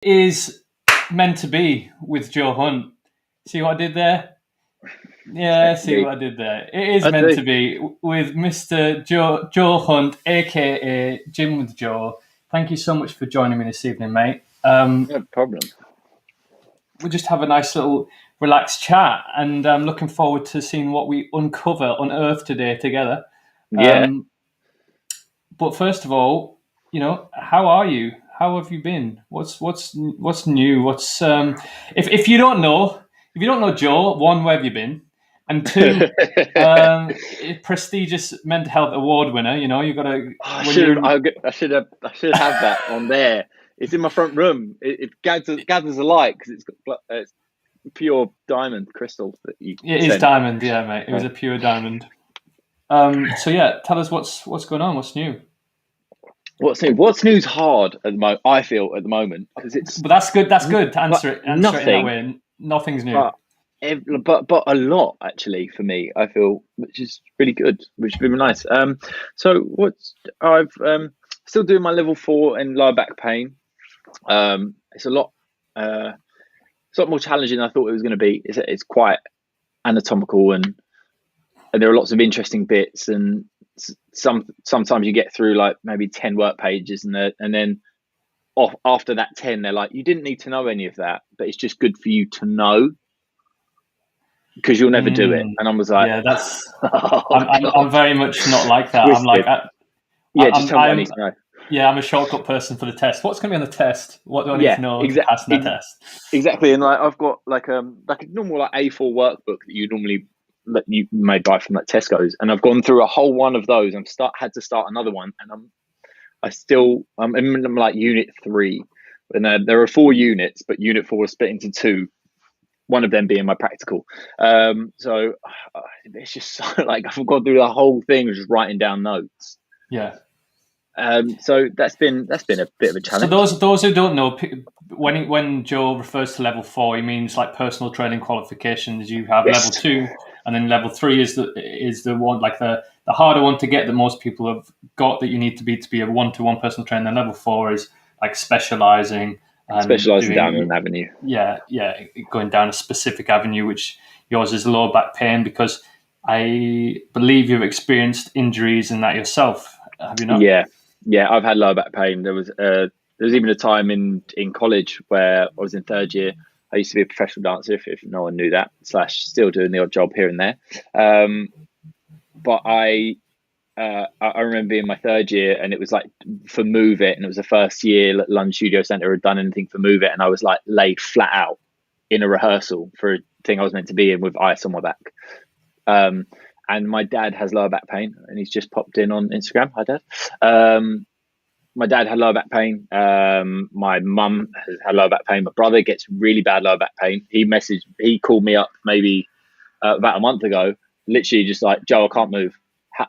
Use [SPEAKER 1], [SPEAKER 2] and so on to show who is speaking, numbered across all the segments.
[SPEAKER 1] Is meant to be with Joe Hunt. See what I did there? Yeah, see what I did there. It is meant to be with Mr. Joe Hunt, aka Jim with Joe. Thank you so much for joining me this evening, mate.
[SPEAKER 2] No problem.
[SPEAKER 1] We'll just have a nice little relaxed chat, and I'm looking forward to seeing what we unearth today together.
[SPEAKER 2] Yeah.
[SPEAKER 1] But first of all, how are you? How have you been? What's new? What's if you don't know Joe, one, where have you been? And two, prestigious mental health award winner. You've got to.
[SPEAKER 2] I should have that on there. It's in my front room. It gathers a light because it's pure diamond crystal that you.
[SPEAKER 1] It is diamond, yeah, mate. It was a pure diamond. So yeah, tell us what's going on. What's new?
[SPEAKER 2] What's new? What's new's hard at the moment. I feel at the moment because it's.
[SPEAKER 1] But that's good. That's good to answer it. Answer
[SPEAKER 2] nothing.
[SPEAKER 1] It in that way. Nothing's new.
[SPEAKER 2] But a lot actually for me. I feel, which is really good, which has been nice. So I've still doing my level 4 in lower back pain. It's a lot. It's a lot more challenging than I thought it was going to be. It's quite anatomical and there are lots of interesting bits, and sometimes you get through like maybe 10 work pages and then after that 10 they're like, you didn't need to know any of that, but it's just good for you to know because you'll never do it. And I was like,
[SPEAKER 1] yeah, that's I'm very much not like that.
[SPEAKER 2] Twisted.
[SPEAKER 1] I'm like,
[SPEAKER 2] just tell me what I need to know.
[SPEAKER 1] Yeah, I'm a shortcut person for the test. What's going to be on the test? What do I need to know to pass the test?
[SPEAKER 2] Exactly, and like I've got like a normal like A4 workbook that you may buy from like Tesco's, and I've gone through a whole one of those. Had to start another one, and I'm in like unit 3, and there are 4 units, but unit 4 is split into 2. One of them being my practical. So it's just so, like I've gone through the whole thing, just writing down notes.
[SPEAKER 1] Yeah.
[SPEAKER 2] So that's been a bit of a challenge.
[SPEAKER 1] So those who don't know, when Joe refers to level 4, he means like personal training qualifications. You have level 2, and then level 3 is the one, like the harder one to get, that most people have got, that you need to be a 1-to-1 personal trainer. And level 4 is like specializing
[SPEAKER 2] down an avenue.
[SPEAKER 1] Yeah, going down a specific avenue, which yours is lower back pain, because I believe you've experienced injuries in that yourself. Have you not?
[SPEAKER 2] Yeah, I've had lower back pain. There was even a time in college where I was in 3rd year. I used to be a professional dancer, if no one knew that, / still doing the odd job here and there. But I remember being my 3rd year, and it was like for Move It, and it was the first year that London Studio Centre had done anything for Move It, and I was like laid flat out in a rehearsal for a thing I was meant to be in with ice on my back. And my dad has lower back pain, and he's just popped in on Instagram. Hi, Dad. My dad had lower back pain. My mum has had lower back pain. My brother gets really bad lower back pain. He called me up maybe about a month ago, literally just like, Joe, I can't move.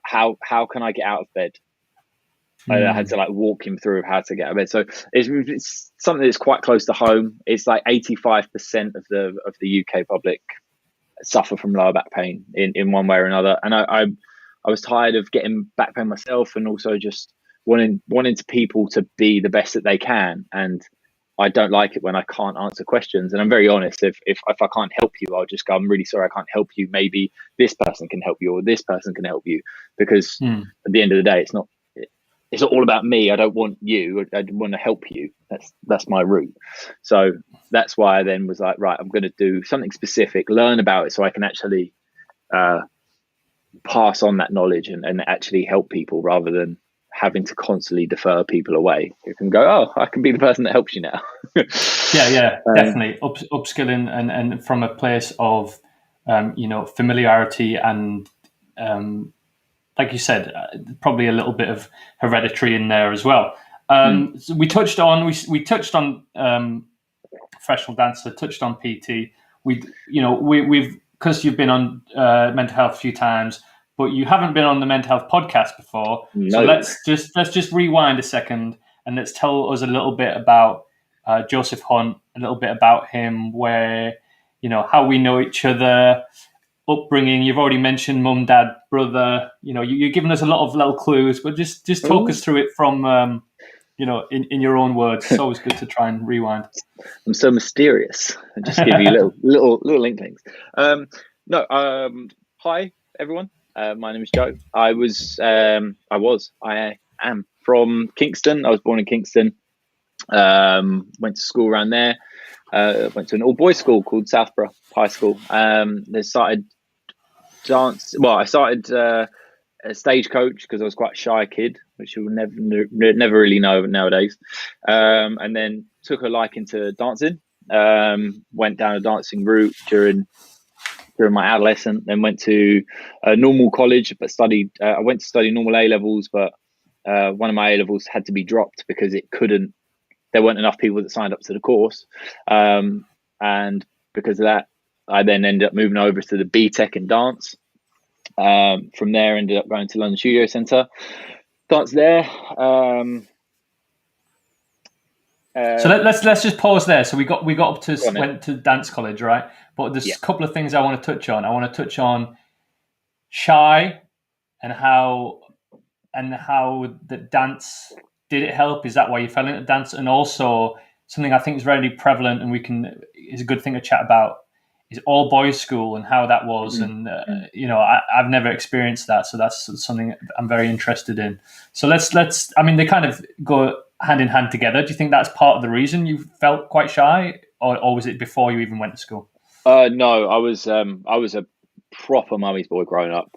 [SPEAKER 2] How can I get out of bed? I had to like walk him through how to get out of bed. So it's something that's quite close to home. It's like 85% of the UK public suffer from lower back pain in one way or another, and I was tired of getting back pain myself, and also just wanting to people to be the best that they can. And I don't like it when I can't answer questions, and I'm very honest. If I can't help you, I'll just go, I'm really sorry, I can't help you. Maybe this person can help you, or this person can help you, because at the end of the day, it's not all about me. I don't want you. I want to help you. That's my route. So that's why I then was like, right, I'm going to do something specific, learn about it, so I can actually pass on that knowledge and actually help people, rather than having to constantly defer people away. You can go, oh, I can be the person that helps you now.
[SPEAKER 1] yeah, definitely upskilling and from a place of familiarity and like you said, probably a little bit of hereditary in there as well. So we touched on professional dancer, touched on PT. We've because you've been on mental health a few times, but you haven't been on the mental health podcast before. No. So let's just rewind a second, and let's tell us a little bit about Joseph Hunt, a little bit about him, where how we know each other, upbringing. You've already mentioned mum, dad, brother. You're giving us a lot of little clues, but just talk us through it from in your own words. It's always good to try and rewind.
[SPEAKER 2] I'm so mysterious. I just give you little inklings. Hi everyone. My name is Joe. I am from Kingston. I was born in Kingston. Went to school around there. Went to an all-boys school called Southborough High School. They started dance. Well, I started a stagecoach because I was quite a shy kid, which you will never really know nowadays. And then took a liking to dancing. Went down a dancing route during my adolescence. Then went to a normal college, but studied. I went to study normal A levels, but one of my A levels had to be dropped because it couldn't. There weren't enough people that signed up to the course, and because of that, I then ended up moving over to the BTEC in dance. From there, ended up going to London Studio Centre, dance there.
[SPEAKER 1] So let's just pause there. So we got up to went to dance college, right? But there's a couple of things I want to touch on. I want to touch on shy and how the dance. Did it help? Is that why you fell into dance? And also something I think is very prevalent and is a good thing to chat about is all boys school and how that was. And, I've never experienced that. So that's something I'm very interested in. So they kind of go hand in hand together. Do you think that's part of the reason you felt quite shy or was it before you even went to school?
[SPEAKER 2] No, I was a proper mummy's boy growing up.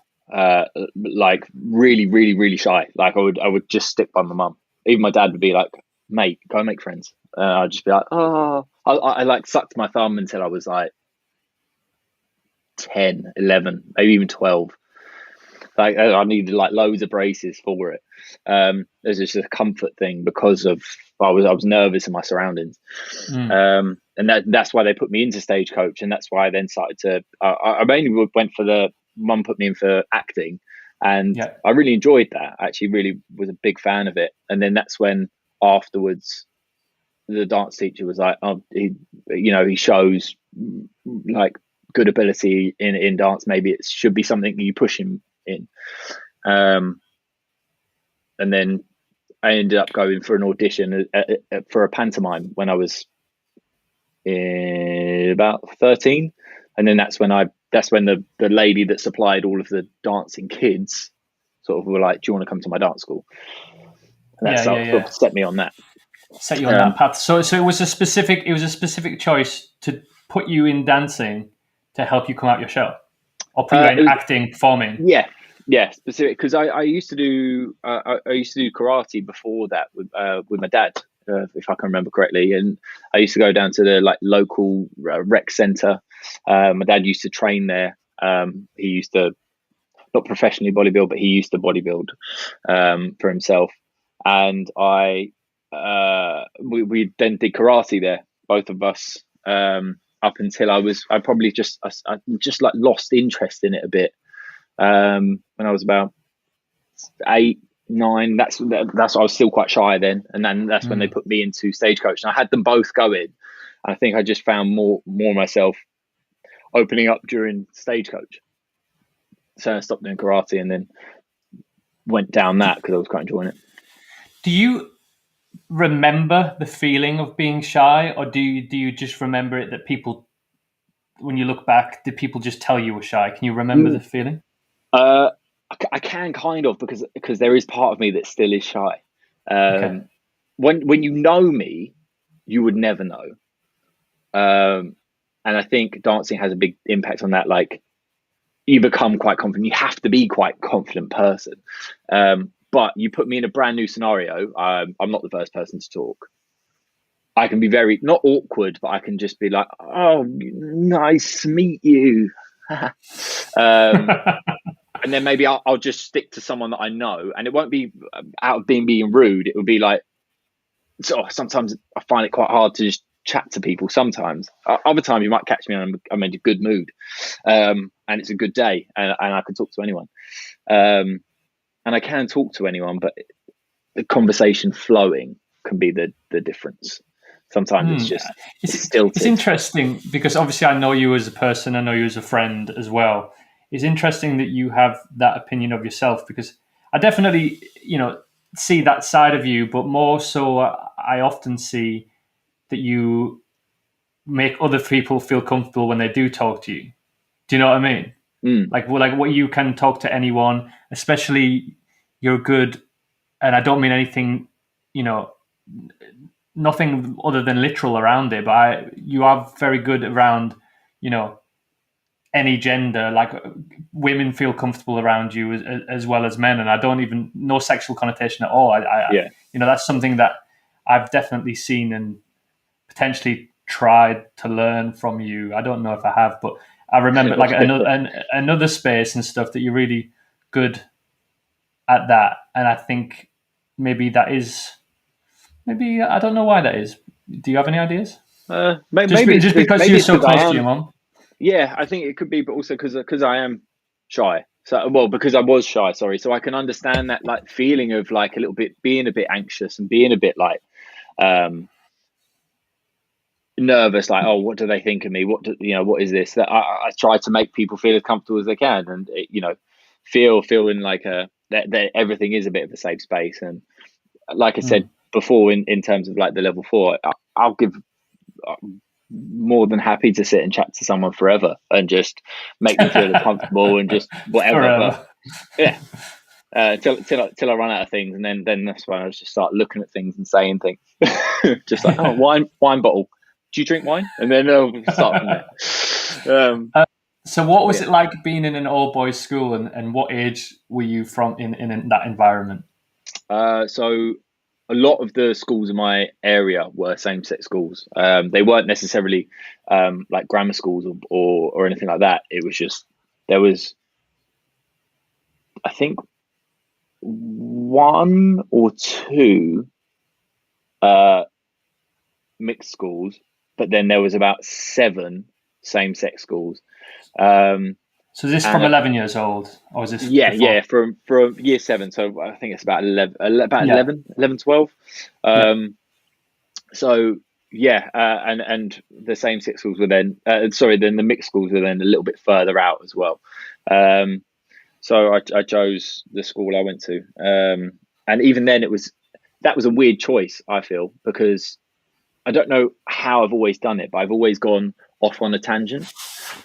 [SPEAKER 2] Like really, really, really shy. Like I would just stick by my mum. Even my dad would be like, mate, go make friends. I'd just be like, oh, I like sucked my thumb until I was like 10, 11, maybe even 12. Like I needed like loads of braces for it. There's just a comfort thing because of I was nervous in my surroundings. And that's why they put me into stagecoach. And that's why I then started to, I mainly went for mum put me in for acting. And I really enjoyed that. I actually really was a big fan of it. And then that's when afterwards the dance teacher was like, oh, he shows like good ability in dance. Maybe it should be something you push him in. And then I ended up going for an audition for a pantomime when I was about 13. And then that's when the lady that supplied all of the dancing kids sort of were like, do you want to come to my dance school? And that sort of set me on that.
[SPEAKER 1] Set you on that path. So it was a specific choice to put you in dancing to help you come out your shell, or put you in acting, performing.
[SPEAKER 2] Yeah, specific because I used to do karate before that with my dad, if I can remember correctly, and I used to go down to the like local rec center. My dad used to train there. He used to not professionally bodybuild, but he used to bodybuild for himself. And we then did karate there, both of us, up until I probably just like lost interest in it a bit when I was about 8, 9. That's I was still quite shy then, and then that's when they put me into stagecoach, and I had them both going. I think I just found more myself opening up during stagecoach. So I stopped doing karate and then went down that because I was quite enjoying it.
[SPEAKER 1] Do you remember the feeling of being shy, or do you just remember it that people, when you look back, did people just tell you were shy? Can you remember the feeling?
[SPEAKER 2] I can kind of because there is part of me that still is shy. When you know me, you would never know. And I think dancing has a big impact on that. Like you become quite confident. You have to be quite a confident person. But you put me in a brand new scenario. I'm not the first person to talk. I can be very, not awkward, but I can just be like, oh, nice to meet you. And then maybe I'll just stick to someone that I know. And it won't be out of being rude. It would be like, sometimes I find it quite hard to just chat to people sometimes. Other times you might catch me and I'm in a good mood. And it's a good day and I can talk to anyone. And I can talk to anyone, but the conversation flowing can be the difference. Sometimes it's stilted.
[SPEAKER 1] It's interesting because obviously I know you as a person, I know you as a friend as well. It's interesting that you have that opinion of yourself because I definitely, see that side of you, but more so, I often see that you make other people feel comfortable when they do talk to you. Do you know what I mean? Like what you can talk to anyone, especially you're good, and I don't mean anything, nothing other than literal around it, but you are very good around, any gender. Like women feel comfortable around you as well as men, and I don't even no sexual connotation at all. That's something that I've definitely seen and potentially tried to learn from you. I don't know if I have, but I remember like another space and stuff that you're really good at that, and I think maybe that is maybe I don't know why that is. Do you have any ideas?
[SPEAKER 2] Maybe
[SPEAKER 1] just because you're so close to your mom.
[SPEAKER 2] Yeah, I think it could be, but also because I am shy. So, well, because I was shy, sorry. So I can understand that like feeling of like a little bit being a bit anxious and being a bit like nervous, like, oh, what do they think of me? What is this? That I try to make people feel as comfortable as they can, and feeling like that everything is a bit of a safe space. And like I said before, in terms of like the level 4, I'll give. More than happy to sit and chat to someone forever and just make them feel comfortable and just whatever. But yeah, till I run out of things, and then that's when I just start looking at things and saying things, just like, oh, wine bottle. Do you drink wine? And then we'll start from there.
[SPEAKER 1] So what was it like being in an all boys school, and what age were you from in that environment?
[SPEAKER 2] So a lot of the schools in my area were same-sex schools. They weren't necessarily like grammar schools or anything like that. It was just there was, I think, 1 or 2 mixed schools, but then there was about 7 same-sex schools.
[SPEAKER 1] So is this from 11 years old, or is this?
[SPEAKER 2] Yeah, from year 7. So I think it's about 11, 12. So yeah, and the same-sex schools were then then the mixed schools were then a little bit further out as well. So I chose the school I went to, and even then that was a weird choice, I feel, because I don't know how I've always done it, but I've always gone off on a tangent,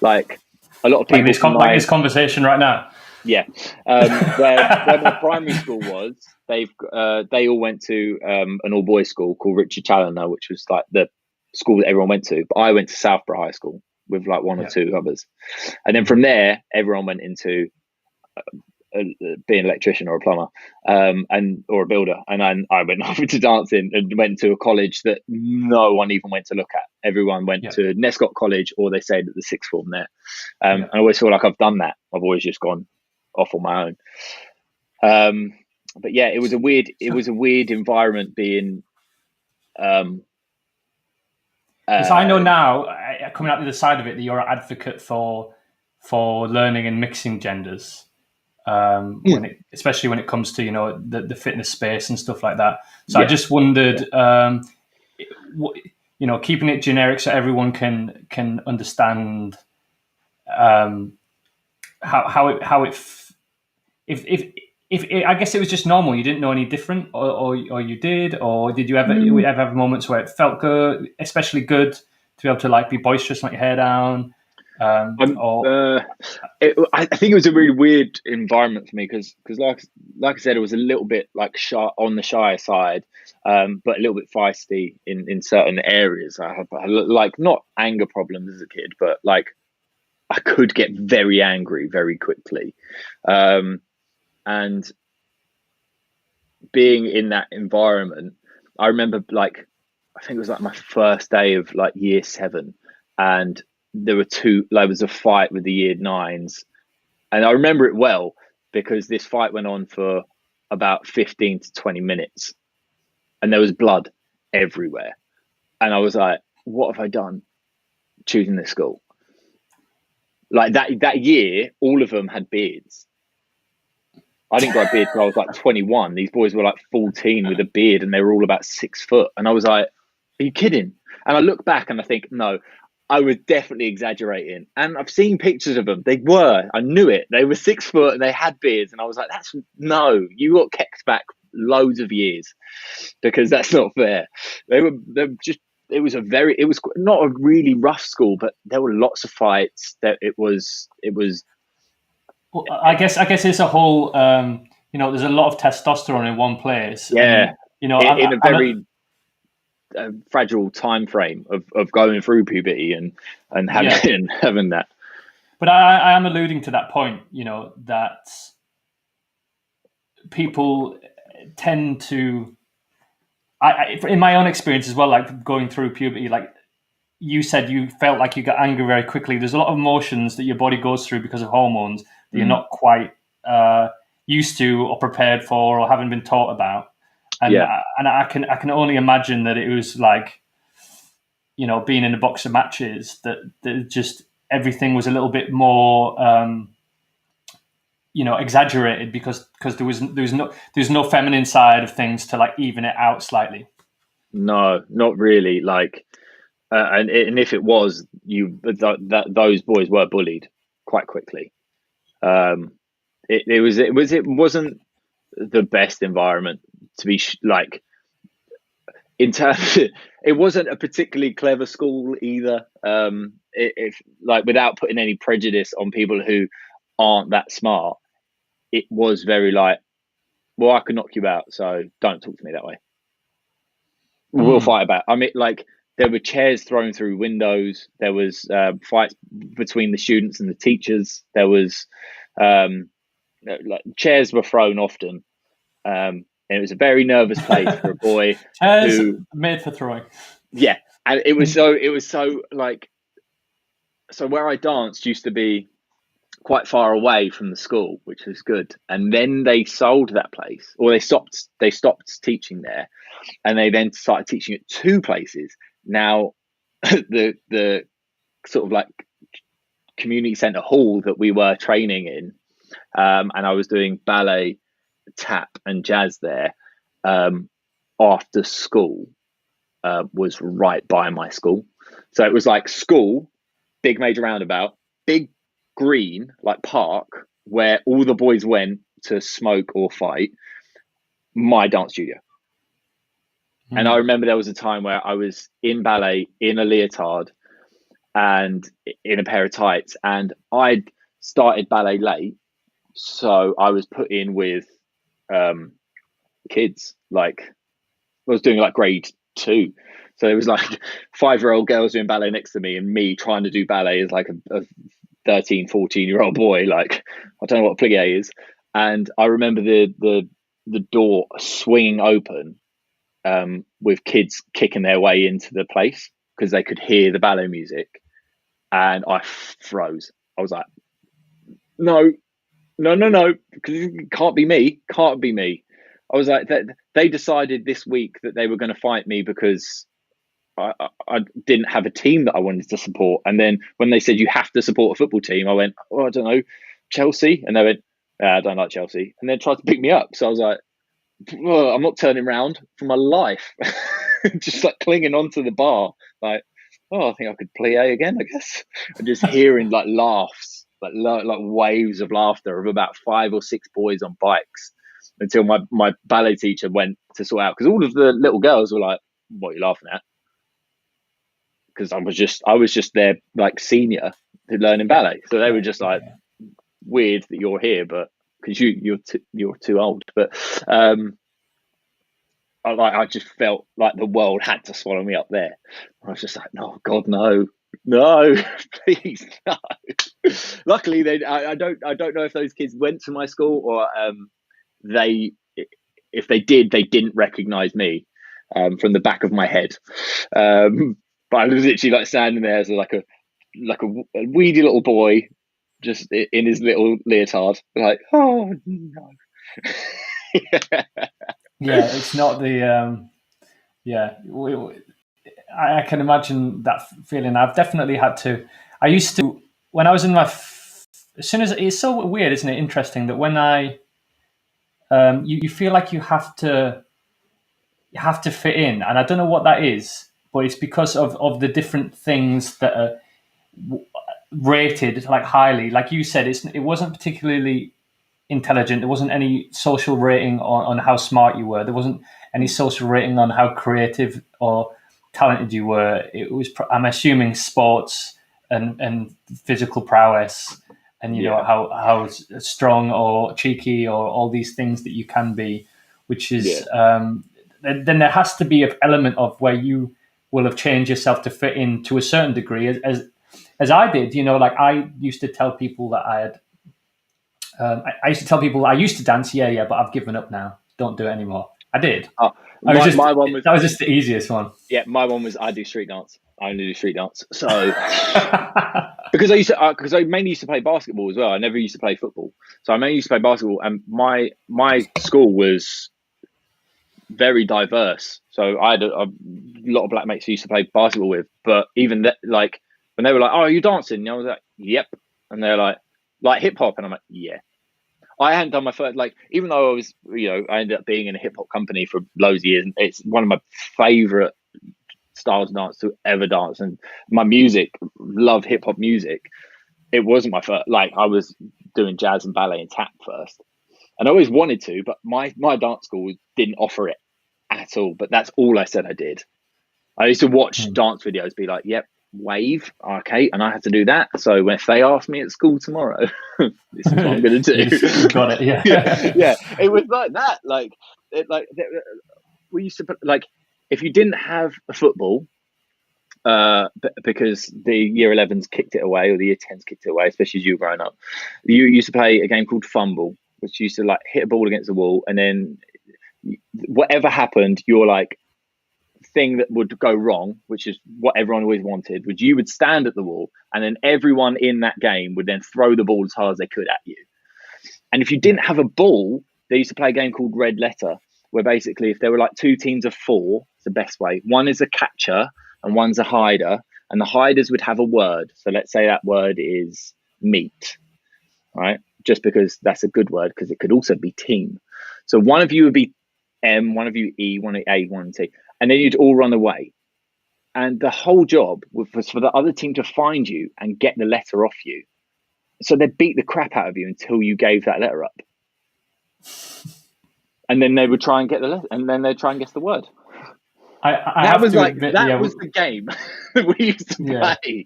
[SPEAKER 2] like. A lot of people
[SPEAKER 1] like this conversation right now.
[SPEAKER 2] Yeah, where my primary school was, they all went to an all boys school called Richard Challoner, which was like the school that everyone went to. But I went to Southborough High School with like 1 or 2 others, and then from there, everyone went into being an electrician or a plumber, or a builder. And I went over to dancing and went to a college that no one even went to look at. Everyone went to Nescott College, or they stayed at the sixth form there. I always feel like I've done that. I've always just gone off on my own. But yeah, it was a weird environment being.
[SPEAKER 1] Because I know now, coming out the other side of it, that you're an advocate for learning and mixing genders. Especially when it comes to the fitness space and stuff like that. So I just wondered, keeping it generic so everyone can understand how it if I guess it was just normal. You didn't know any different, or you did, or did you ever have moments where it felt good, especially good to be able to like be boisterous, let your hair down?
[SPEAKER 2] I think it was a really weird environment for me because like I said, it was a little bit like shy, on the shy side, but a little bit feisty in certain areas. I had like not anger problems as a kid, but like I could get very angry very quickly, and being in that environment, I remember like I think it was like my first day of like year 7, and there was a fight with the year 9s, and I remember it well because this fight went on for about 15 to 20 minutes, and there was blood everywhere, and I was like, what have I done choosing this school? Like that year, all of them had beards. I didn't grow a beard until I was like 21. These boys were like 14 with a beard, and they were all about 6 foot, and I was like, are you kidding? And I look back and I think, no, I was definitely exaggerating. And I've seen pictures of them. I knew it. They were 6 foot and they had beards. And I was like, you got kept back loads of years, because that's not fair. They're just, it was not a really rough school, but there were lots of fights. That it was.
[SPEAKER 1] Well, I guess it's a whole. There's a lot of testosterone in one place.
[SPEAKER 2] Yeah,
[SPEAKER 1] and,
[SPEAKER 2] in a very fragile time frame of going through puberty and having that.
[SPEAKER 1] But I am alluding to that point, that people tend to, in my own experience as well, like going through puberty, like you said, you felt like you got angry very quickly. There's a lot of emotions that your body goes through because of hormones that you're not quite used to or prepared for or haven't been taught about. And I can only imagine that it was like, being in a box of matches, that just everything was a little bit more exaggerated because there was no feminine side of things to like even it out slightly.
[SPEAKER 2] No, not really. Like, and if it was, those boys were bullied quite quickly. It wasn't the best environment to be like, in terms it wasn't a particularly clever school either. If like, without putting any prejudice on people who aren't that smart, it was very like, well, I can knock you out, so don't talk to me that way. We'll fight about. I mean, like, there were chairs thrown through windows. There was fights between the students and the teachers. There was like, chairs were thrown often. And it was a very nervous place for a boy.
[SPEAKER 1] Chairs made for throwing.
[SPEAKER 2] Yeah, and it was so like, so where I danced used to be quite far away from the school, which was good. And then they sold that place, or they stopped teaching there, and they then started teaching at two places. Now, the sort of like community centre hall that we were training in, and I was doing ballet, tap, and jazz there. After school, was right by my school, so it was like school, big major roundabout, big green like park where all the boys went to smoke or fight, my dance studio. And I remember there was a time where I was in ballet in a leotard and in a pair of tights, and I'd started ballet late, so I was put in with kids. Like, I was doing like grade 2, so there was like 5-year-old girls doing ballet next to me, and me trying to do ballet as like a 13, 14-year-old boy. Like, I don't know what plie is. And I remember the door swinging open, with kids kicking their way into the place because they could hear the ballet music, and I froze. I was like, no, because it can't be me. I was like, they decided this week that they were going to fight me because I didn't have a team that I wanted to support. And then when they said you have to support a football team, I went, oh, I don't know, Chelsea. And they went, I don't like Chelsea. And then tried to pick me up. So I was like, oh, I'm not turning around for my life. Just like clinging onto the bar, like, oh, I think I could plie again, I guess. And just hearing like laughs, like waves of laughter of about 5 or 6 boys on bikes, until my ballet teacher went to sort out, because all of the little girls were like, what are you laughing at? Because I was just their like senior learning ballet, so they were just like, weird that you're here, but because you're too old. But I just felt like the world had to swallow me up there. I was just like, no, God, no, please, no. Luckily, I don't know if those kids went to my school, or if they did, they didn't recognize me from the back of my head. But I was literally like standing there as like a weedy little boy, just in his little leotard, like, oh no.
[SPEAKER 1] Yeah, it's not the I can imagine that feeling. I've definitely had to. I used to, when I was in my as soon as, it's so weird, isn't it? Interesting that when I you feel like you have to fit in, and I don't know what that is, but it's because of the different things that are rated like highly. Like you said, it wasn't particularly intelligent. There wasn't any social rating on how smart you were. There wasn't any social rating on how creative or talented you were. It was, I'm assuming, sports and physical prowess, and you know how strong or cheeky or all these things that you can be, which is then there has to be an element of where you will have changed yourself to fit in to a certain degree, as I did. You know, like I used to tell people that I had. I used to tell people I used to dance, but I've given up now. Don't do it anymore. I did.
[SPEAKER 2] My one was,
[SPEAKER 1] that was just the easiest one.
[SPEAKER 2] Yeah, my one was I do street dance. I only do street dance. So because I mainly used to play basketball as well. I never used to play football. So I mainly used to play basketball, and my school was very diverse. So I had a lot of black mates who used to play basketball with. But even that, like when they were like, "Oh, are you dancing?" And I was like, "Yep." And they're like hip hop, and I'm like, "Yeah." I hadn't done my first, like, even though I was, I ended up being in a hip hop company for loads of years, and it's one of my favorite styles of dance to ever dance. And my music, love hip hop music. It wasn't my first, like, I was doing jazz and ballet and tap first. And I always wanted to, but my dance school didn't offer it at all. But that's all I said I did. I used to watch dance videos, be like, yep, wave, okay, and I had to do that. So if they ask me at school tomorrow, this is what I'm going to do.
[SPEAKER 1] Got it, yeah.
[SPEAKER 2] Yeah, it was like that. We used to put, like, if you didn't have a football, because the year 11s kicked it away, or the year 10s kicked it away, especially as you were growing up, you used to play a game called fumble, which used to like hit a ball against the wall, and then whatever happened, you're like, thing that would go wrong, which is what everyone always wanted, was you would stand at the wall, and then everyone in that game would then throw the ball as hard as they could at you. And if you didn't have a ball, they used to play a game called Red Letter, where basically if there were like two teams of four, it's the best way. One is a catcher and one's a hider, and the hiders would have a word. So let's say that word is meat, right? Just because that's a good word, because it could also be team. So one of you would be M, one of you E, one A, one T. And then you'd all run away. And the whole job was for the other team to find you and get the letter off you. So they'd beat the crap out of you until you gave that letter up. And then they would try and get the letter, and then they'd try and guess the word. That was the game that we used to play.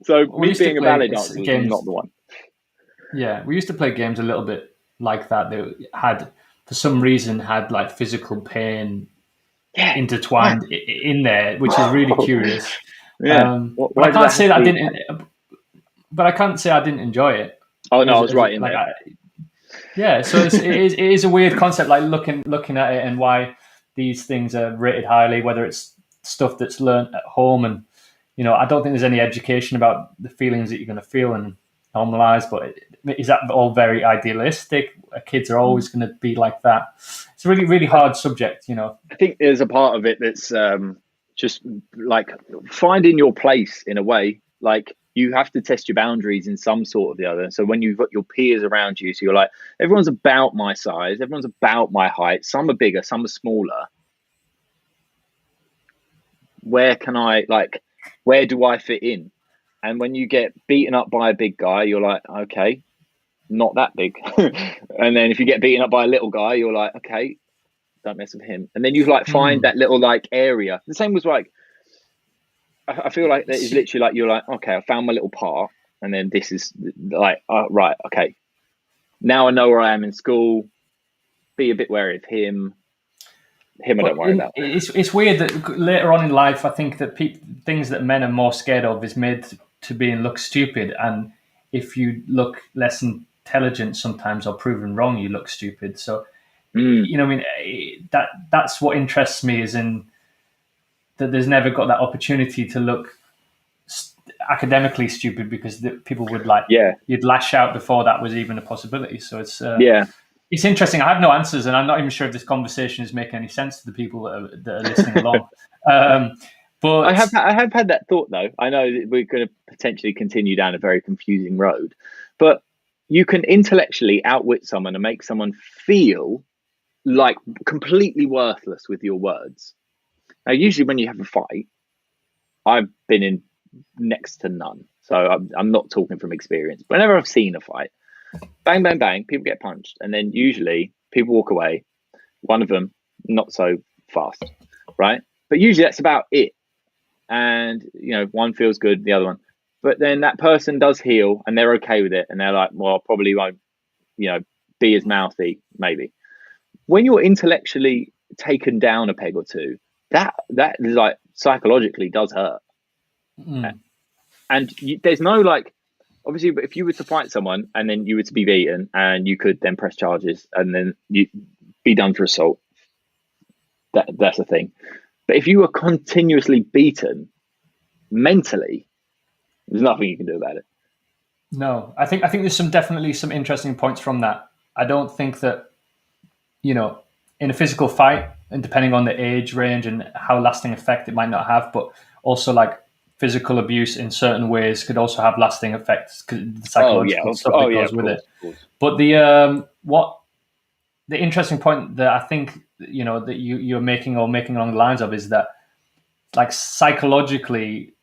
[SPEAKER 2] So me being a ballet dancer was not the one.
[SPEAKER 1] Yeah, we used to play games a little bit like that. They had, for some reason, had like physical pain intertwined in there, which is really curious. But I can't say that I didn't. But I can't say I didn't enjoy it.
[SPEAKER 2] Oh no, I was right in there.
[SPEAKER 1] So it is a weird concept, like looking at it and why these things are rated highly, whether it's stuff that's learned at home, and I don't think there's any education about the feelings that you're going to feel and normalize. But is that all very idealistic? Kids are always going to be like that. It's a really, really hard subject, I
[SPEAKER 2] think there's a part of it that's just like finding your place in a way. Like, you have to test your boundaries in some sort of the other. So when you've got your peers around you, so you're like, everyone's about my size, everyone's about my height. Some are bigger, some are smaller. Where do I fit in? And when you get beaten up by a big guy, you're like, okay, not that big. And then if you get beaten up by a little guy, you're like, okay, don't mess with him. And then you like find that little like area. The same was like, I feel like that is literally like, you're like, okay, I found my little part, and then this is like, right, okay, now I know where I am in school. Be a bit wary of him. I don't worry about.
[SPEAKER 1] It's weird that later on in life, I think that things that men are more scared of is made to being look stupid, and if you look less intelligent sometimes or proven wrong, you look stupid. So that's what interests me, is in that there's never got that opportunity to look academically stupid, because people would you'd lash out before that was even a possibility. So it's it's interesting. I have no answers, and I'm not even sure if this conversation is making any sense to the people that are listening along. But
[SPEAKER 2] I have had that thought, though. I know that we're going to potentially continue down a very confusing road, but you can intellectually outwit someone and make someone feel like completely worthless with your words. Now, usually when you have a fight, I've been in next to none, so I'm not talking from experience. Whenever I've seen a fight, Bang, bang, bang. People get punched, and then usually people walk away. One of them not so fast, right? But usually that's about it. And one feels good, the other one. But then that person does heal, and they're okay with it, and they're like, well, I probably won't, be as mouthy, maybe. When you're intellectually taken down a peg or two, that is like psychologically does hurt. And there's no like, obviously, but if you were to fight someone and then you were to be beaten and you could then press charges and then you be done for assault, that's a thing. But if you were continuously beaten mentally, there's nothing you can do about it.
[SPEAKER 1] No, I think there's definitely some interesting points from that. I don't think that, in a physical fight, and depending on the age range and how lasting effect it might not have, but also like physical abuse in certain ways could also have lasting effects because the psychological stuff that goes with it. But the interesting point that I think that you're making along the lines of is that like psychologically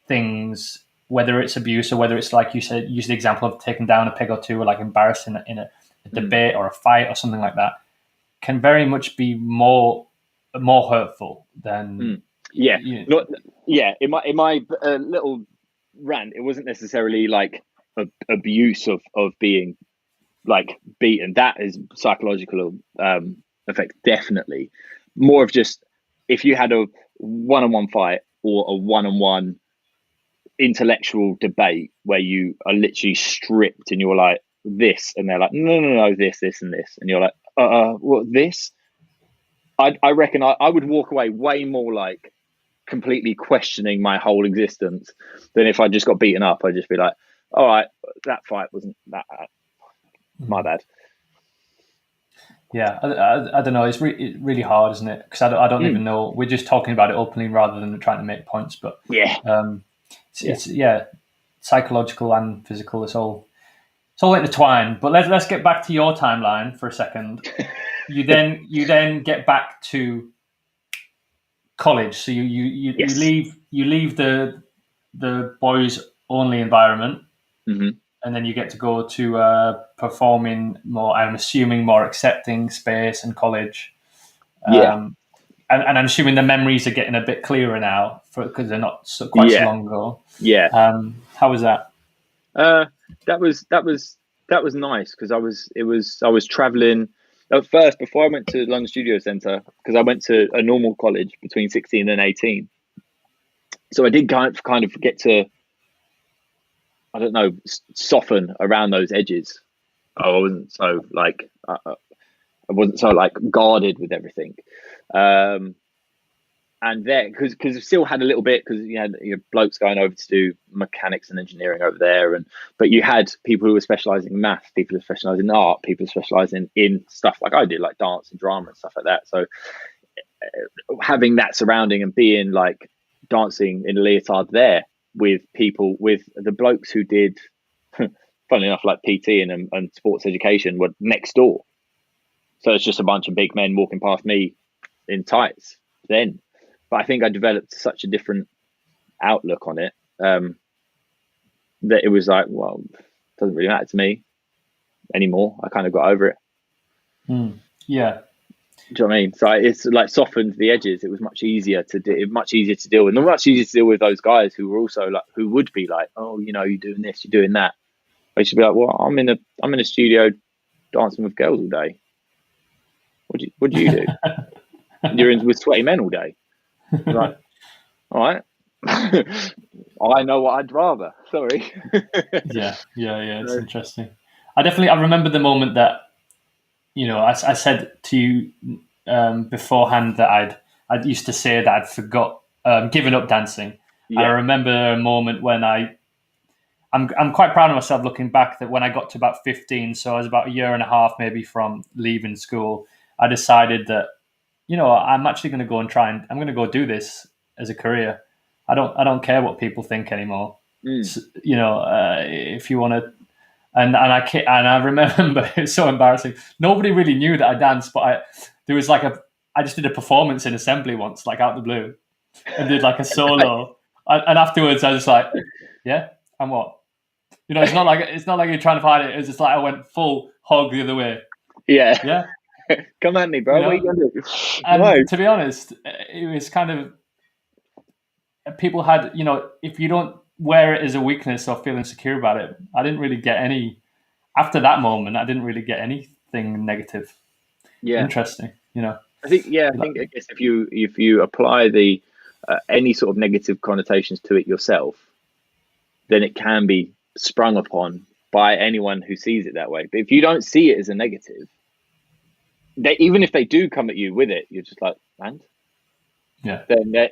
[SPEAKER 1] things, whether it's abuse or whether it's like you said, use the example of taking down a peg or two or like embarrassing in a debate or a fight or something like that, can very much be more hurtful than
[SPEAKER 2] in my little rant, it wasn't necessarily like abuse of being like beaten. That is psychological effect, definitely. More of just if you had a one-on-one fight or a one-on-one intellectual debate where you are literally stripped and you're like this, and they're like no, this and this, and you're like what, this? I reckon I would walk away way more like completely questioning my whole existence than if I just got beaten up. I'd just be like, all right, that fight wasn't that bad. My bad.
[SPEAKER 1] Yeah, I don't know. It's really hard, isn't it? Because I don't even know. We're just talking about it openly rather than trying to make points. But it's psychological and physical. It's all intertwined. But let's get back to your timeline for a second. You then get back to college. So you leave the boys only environment.
[SPEAKER 2] Mm-hmm.
[SPEAKER 1] And then you get to go to performing more, I'm assuming, more accepting space and college. And I'm assuming the memories are getting a bit clearer now because they're not quite so long ago.
[SPEAKER 2] Yeah.
[SPEAKER 1] How was that?
[SPEAKER 2] That was nice because I was traveling at first before I went to London Studio Centre, because I went to a normal college between 16 and 18. So I did kind of get to, I don't know, soften around those edges. I wasn't so like guarded with everything, and there because it still had a little bit, because you had blokes going over to do mechanics and engineering over there, but you had people who were specialising in math, people who specialising in art, people who specialising in stuff like I did, like dance and drama and stuff like that. So having that surrounding and being like dancing in a leotard there with people, with the blokes who did, funnily enough, like PT and sports education were next door. So it's just a bunch of big men walking past me in tights then. But I think I developed such a different outlook on it that it was like, well, it doesn't really matter to me anymore. I kind of got over it.
[SPEAKER 1] Yeah.
[SPEAKER 2] Do you know what I mean? So it's like softened the edges. It was much easier to deal with, much easier to deal with those guys who were also like, who would be like, oh, you're doing this, you're doing that. I should be like, well, I'm in a studio dancing with girls all day. What do you do? You're in with sweaty men all day. Like, all right. I know what I'd rather. Sorry.
[SPEAKER 1] Yeah. It's interesting. I remember the moment that, I said to you beforehand that I'd used to say that I'd forgot, given up dancing. Yeah. I remember a moment when I'm quite proud of myself looking back, that when I got to about 15, so I was about a year and a half maybe from leaving school, I decided that, I'm actually going to go and I'm going to go do this as a career. I don't care what people think anymore. So, if you want to, and I remember it's so embarrassing. Nobody really knew that I danced, but there was like I just did a performance in assembly once, like out of the blue, and did like a solo. And afterwards I was like, yeah, and what? it's not like you're trying to fight it. It's just like I went full hog the other way.
[SPEAKER 2] Yeah.
[SPEAKER 1] Yeah.
[SPEAKER 2] Come at me, bro. What are you gonna do?
[SPEAKER 1] And to be honest, it was kind of, people had, if you don't wear it as a weakness or feel insecure about it, I didn't really get any, after that moment, I didn't really get anything negative.
[SPEAKER 2] Yeah.
[SPEAKER 1] Interesting,
[SPEAKER 2] I think I guess if you apply the any sort of negative connotations to it yourself, then it can be sprung upon by anyone who sees it that way. But if you don't see it as a negative, even if they do come at you with it, you're just like, and
[SPEAKER 1] yeah,
[SPEAKER 2] then that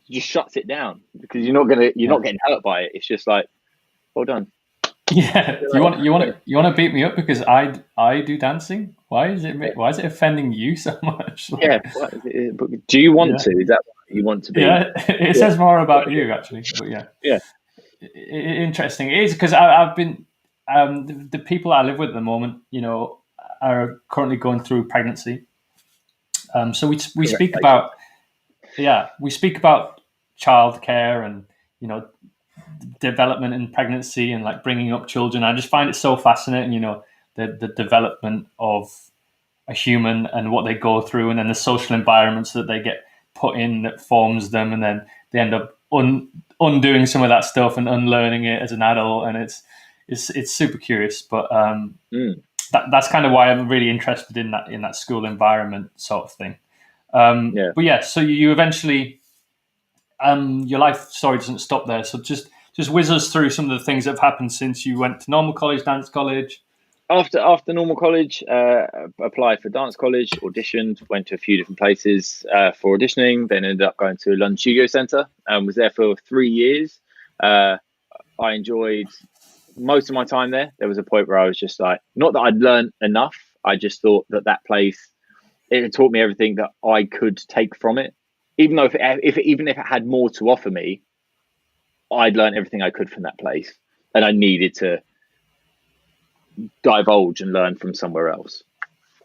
[SPEAKER 2] just shuts it down, because you're not getting hurt by it. It's just like, well done.
[SPEAKER 1] Yeah, you want to beat me up because I do dancing? Why is it offending you so much?
[SPEAKER 2] Yeah, do you want to? Is that what you want to be?
[SPEAKER 1] Yeah, it says more about you actually. But
[SPEAKER 2] yeah,
[SPEAKER 1] interesting. It is, because I've been the people I live with at the moment, are currently going through pregnancy. So we speak about childcare and development in pregnancy and like bringing up children. I just find it so fascinating, the development of a human and what they go through, and then the social environments that they get put in that forms them, and then they end up undoing some of that stuff and unlearning it as an adult, and it's super curious. But that's kind of why I'm really interested in that school environment sort of thing. But yeah, so you eventually, your life story doesn't stop there. So just whiz us through some of the things that have happened since you went to normal college, dance college.
[SPEAKER 2] After normal college, applied for dance college, auditioned, went to a few different places for auditioning, then ended up going to London Studio Centre and was there for 3 years. I enjoyed most of my time there. There was a point where I was just like, not that I'd learned enough, I just thought that place, it had taught me everything that I could take from it. Even though if it had more to offer me, I'd learned everything I could from that place, and I needed to divulge and learn from somewhere else.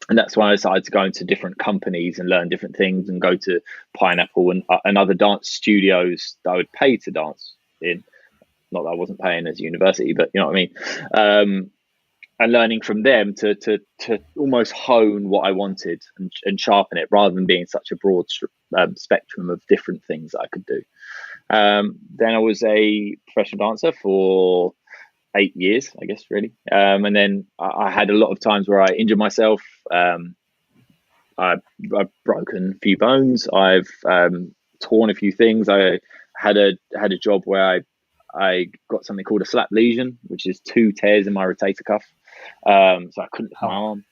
[SPEAKER 2] And that's why I decided to go into different companies and learn different things, and go to Pineapple and other dance studios that I would pay to dance in. Not that I wasn't paying as a university, but you know what I mean. And learning from them to almost hone what I wanted and sharpen it, rather than being such a broad spectrum of different things that I could do. Then I was a professional dancer for 8 years, I guess, really. And then I had a lot of times where I injured myself. I've broken a few bones. I've torn a few things. I had a job where I got something called a slap lesion, which is 2 tears in my rotator cuff. So I couldn't lift my arm.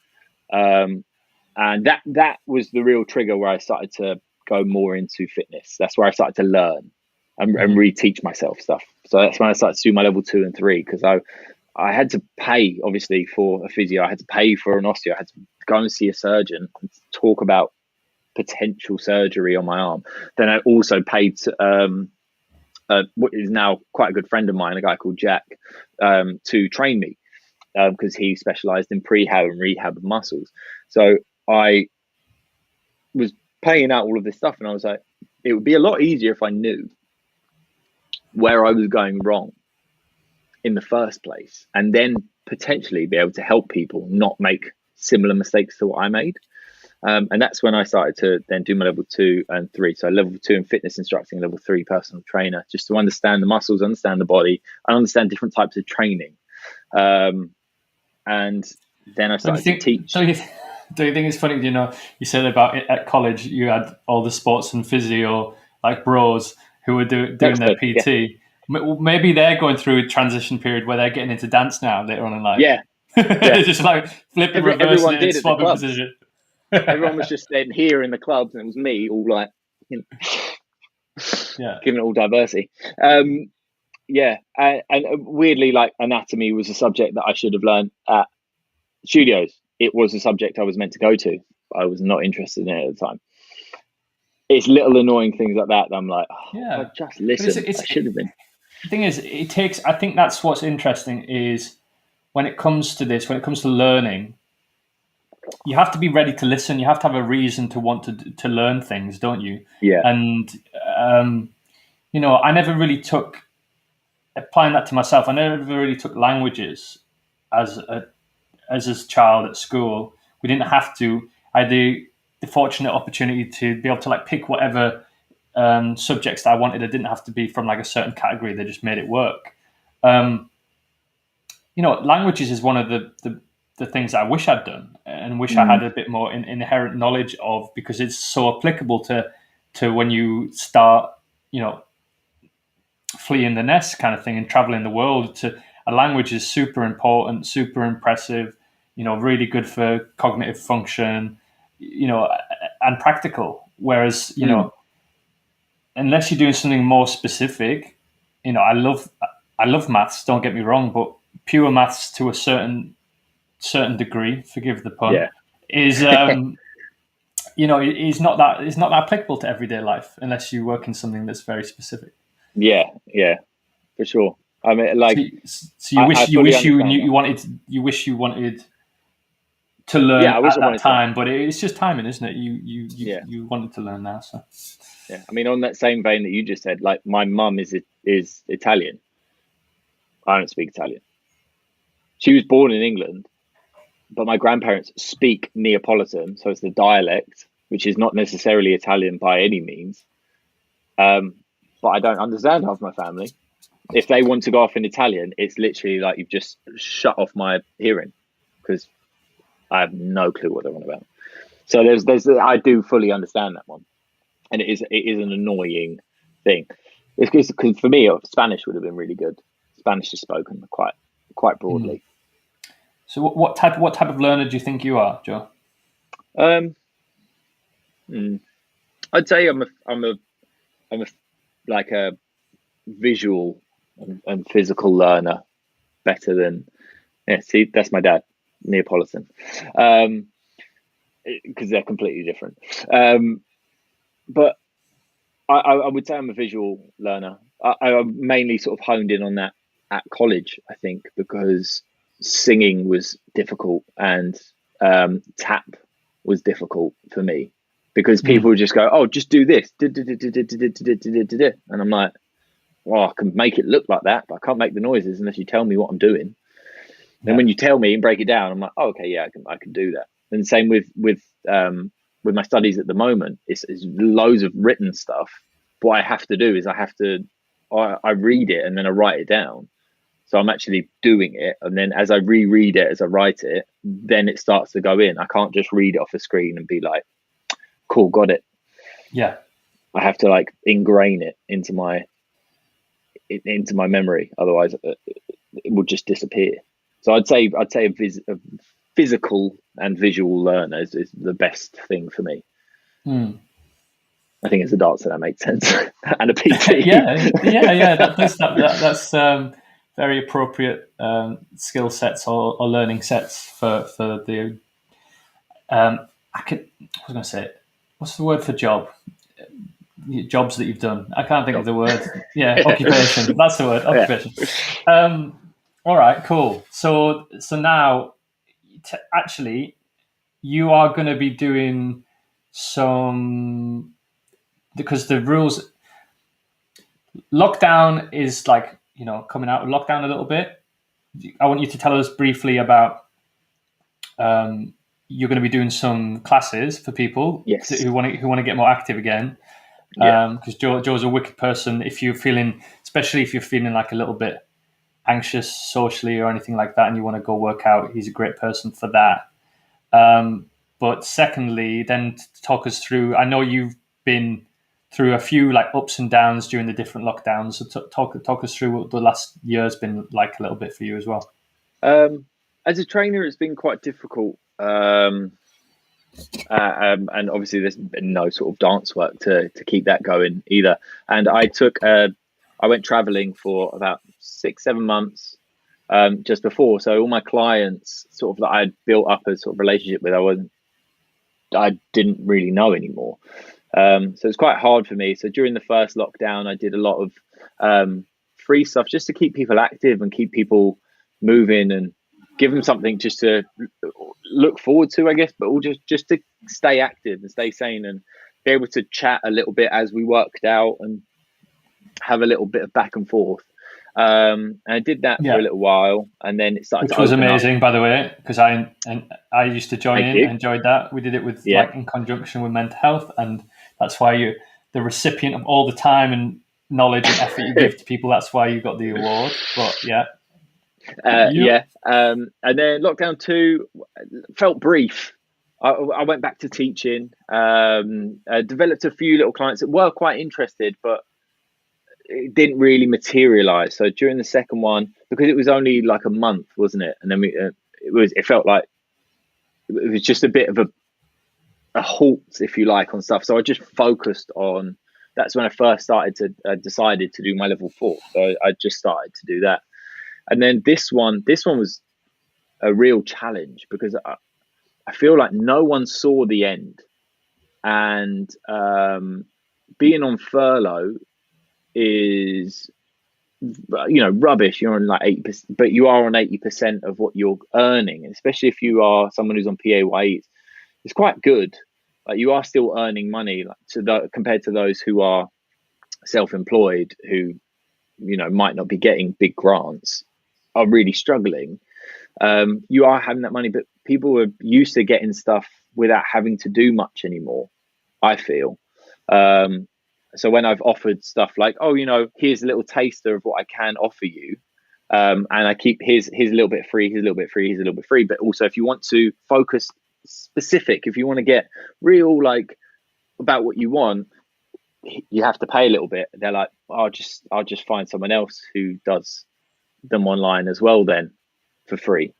[SPEAKER 2] And that was the real trigger where I started to go more into fitness. That's where I started to learn and reteach myself stuff. So that's when I started to do my level 2 and 3, because I had to pay, obviously, for a physio. I had to pay for an osteo. I had to go and see a surgeon and talk about potential surgery on my arm. Then I also paid what is now quite a good friend of mine, a guy called Jack, to train me, because he specialized in prehab and rehab of muscles. So I was paying out all of this stuff, and I was like, it would be a lot easier if I knew where I was going wrong in the first place, and then potentially be able to help people not make similar mistakes to what I made. And that's when I started to then do my level 2 and 3. So level 2 in fitness instructing, level 3 personal trainer, just to understand the muscles, understand the body, and understand different types of training. And then I started to teach.
[SPEAKER 1] Do you think it's funny? You said about it at college, you had all the sports and physio like bros who were doing their PT. Yeah. Maybe they're going through a transition period where they're getting into dance now later on in life.
[SPEAKER 2] Yeah.
[SPEAKER 1] They're just like flipping, reversing it, and swapping position.
[SPEAKER 2] Everyone was just then here in the clubs, and it was me all like, giving it all diversity. And weirdly, like anatomy was a subject that I should have learned at studios. It was a subject I was meant to go to. I was not interested in it at the time. It's little annoying things like that I'm like, I just listen. I should have been.
[SPEAKER 1] The thing is, I think that's what's interesting is when it comes to learning, you have to be ready to listen. You have to have a reason to want to learn things, don't you?
[SPEAKER 2] Yeah.
[SPEAKER 1] And, I never really took applying that to myself, I never really took languages as a child at school. We didn't have to. I had the fortunate opportunity to be able to like pick whatever subjects that I wanted. It didn't have to be from like a certain category. They just made it work. Languages is one of the things that I wish I'd done and wish I had a bit more inherent knowledge of, because it's so applicable to when you start, fleeing the nest kind of thing and traveling the world. A language is super important, super impressive, really good for cognitive function, and practical. Whereas, unless you're doing something more specific, I love maths, don't get me wrong, but pure maths to a certain degree, forgive the pun, is is not that applicable to everyday life unless you work in something that's very specific.
[SPEAKER 2] Yeah, for sure. I mean, like,
[SPEAKER 1] so you wish you wanted to learn at that time, but it's just timing, isn't it? You wanted to learn now, so.
[SPEAKER 2] Yeah, I mean, on that same vein that you just said, like, my mum is Italian. I don't speak Italian. She was born in England, but my grandparents speak Neapolitan, so it's the dialect, which is not necessarily Italian by any means. But I don't understand half my family. If they want to go off in Italian, it's literally like you've just shut off my hearing, because I have no clue what they're on about. So I do fully understand that one, and it is an annoying thing. It's because for me, Spanish would have been really good. Spanish is spoken quite broadly.
[SPEAKER 1] So what type of learner do you think you are, Joe?
[SPEAKER 2] I'd say I'm a like a visual and physical learner better than, see, that's my dad, Neapolitan, because they're completely different. But I would say I'm a visual learner. I mainly sort of honed in on that at college, I think, because singing was difficult and tap was difficult for me, because people would just go, oh, just do this, and I'm like, well, I can make it look like that, but I can't make the noises unless you tell me what I'm doing. And when you tell me and break it down, I'm like, oh, okay, yeah, I can do that. And same with my studies at the moment, it's loads of written stuff. What I have to do is I read it and then I write it down. So I'm actually doing it, and then as I reread it, as I write it, then it starts to go in. I can't just read it off the screen and be like, cool, got it.
[SPEAKER 1] Yeah.
[SPEAKER 2] I have to like ingrain it into my memory, otherwise it would just disappear. So I'd say a physical and visual learner is the best thing for me. I think it's a dancer that makes sense, and a PT.
[SPEAKER 1] yeah. That's very appropriate skill sets or learning sets for the. I was going to say, what's the word for job? Jobs that you've done. I can't think of the word. Yeah, occupation. That's the word. Occupation. Yeah. All right, cool. So now, actually, you are going to be doing some, because the rules. Lockdown is like, coming out of lockdown a little bit. I want you to tell us briefly about. You're going to be doing some classes for people who want to get more active again. Because Joe's a wicked person. Especially if you're feeling like a little bit anxious socially or anything like that, and you want to go work out, he's a great person for that. But secondly, then talk us through. I know you've been through a few like ups and downs during the different lockdowns. So talk us through what the last year's been like a little bit for you as well.
[SPEAKER 2] As a trainer, it's been quite difficult. And obviously there's been no sort of dance work to keep that going either. And I went traveling for about 6-7 months just before. So all my clients sort of that I had built up a sort of relationship with, I didn't really know anymore. So it's quite hard for me. So during the first lockdown, I did a lot of free stuff just to keep people active and keep people moving and give them something just to look forward to, I guess, but all just to stay active and stay sane and be able to chat a little bit as we worked out. And have a little bit of back and forth. And I did that for a little while, and then it started
[SPEAKER 1] which
[SPEAKER 2] to
[SPEAKER 1] was
[SPEAKER 2] open
[SPEAKER 1] amazing,
[SPEAKER 2] up.
[SPEAKER 1] by the way, because I used to join
[SPEAKER 2] Thank
[SPEAKER 1] in,
[SPEAKER 2] you.
[SPEAKER 1] enjoyed that. We did it with like in conjunction with mental health, and that's why you're the recipient of all the time and knowledge and effort you give to people. That's why you got the award. But
[SPEAKER 2] and then lockdown 2 felt brief. I went back to teaching. Developed a few little clients that were quite interested, but it didn't really materialize. So during the second one, because it was only like a month, wasn't it? And then it felt like it was just a bit of a halt, if you like, on stuff. So I just focused on. That's when I first decided to do my level 4. So I just started to do that, and then this one was a real challenge because I feel like no one saw the end, and being on furlough is, rubbish. You're on like 8%, but you are on 80% of what you're earning, especially if you are someone who's on PAYE. It's quite good. Like, you are still earning money, like, compared to those who are self-employed, who might not be getting big grants, are really struggling. You are having that money, but people are used to getting stuff without having to do much anymore, I feel. So when I've offered stuff like, here's a little taster of what I can offer you, and I keep here's a little bit free, here's a little bit free, here's a little bit free. But also, if you want to focus specific, if you want to get real, like, about what you want, you have to pay a little bit. They're like, I'll just find someone else who does them online as well then for free.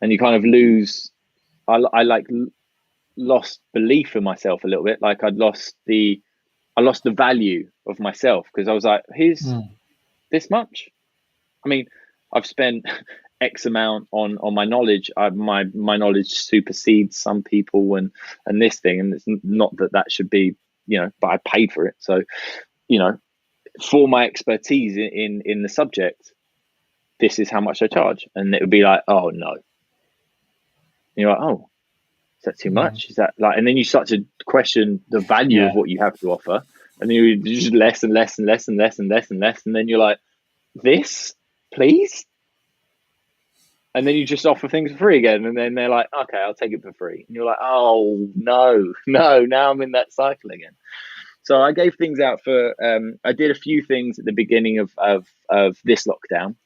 [SPEAKER 2] And you kind of lose. I lost belief in myself a little bit. Like, I lost the value of myself, because I was like, here's this much. I mean, I've spent X amount on my knowledge. My knowledge supersedes some people and this thing, and it's not that should be, but I paid for it. So, for my expertise in the subject, this is how much I charge. And it would be like, oh no. And you're like, oh, is that too much? Is that like, and then you start to question the value of what you have to offer. And then you just less and less and less and less and less and less. And then you're like, this, please? And then you just offer things for free again. And then they're like, okay, I'll take it for free. And you're like, oh, no, now I'm in that cycle again. So I gave things out for, I did a few things at the beginning of this lockdown.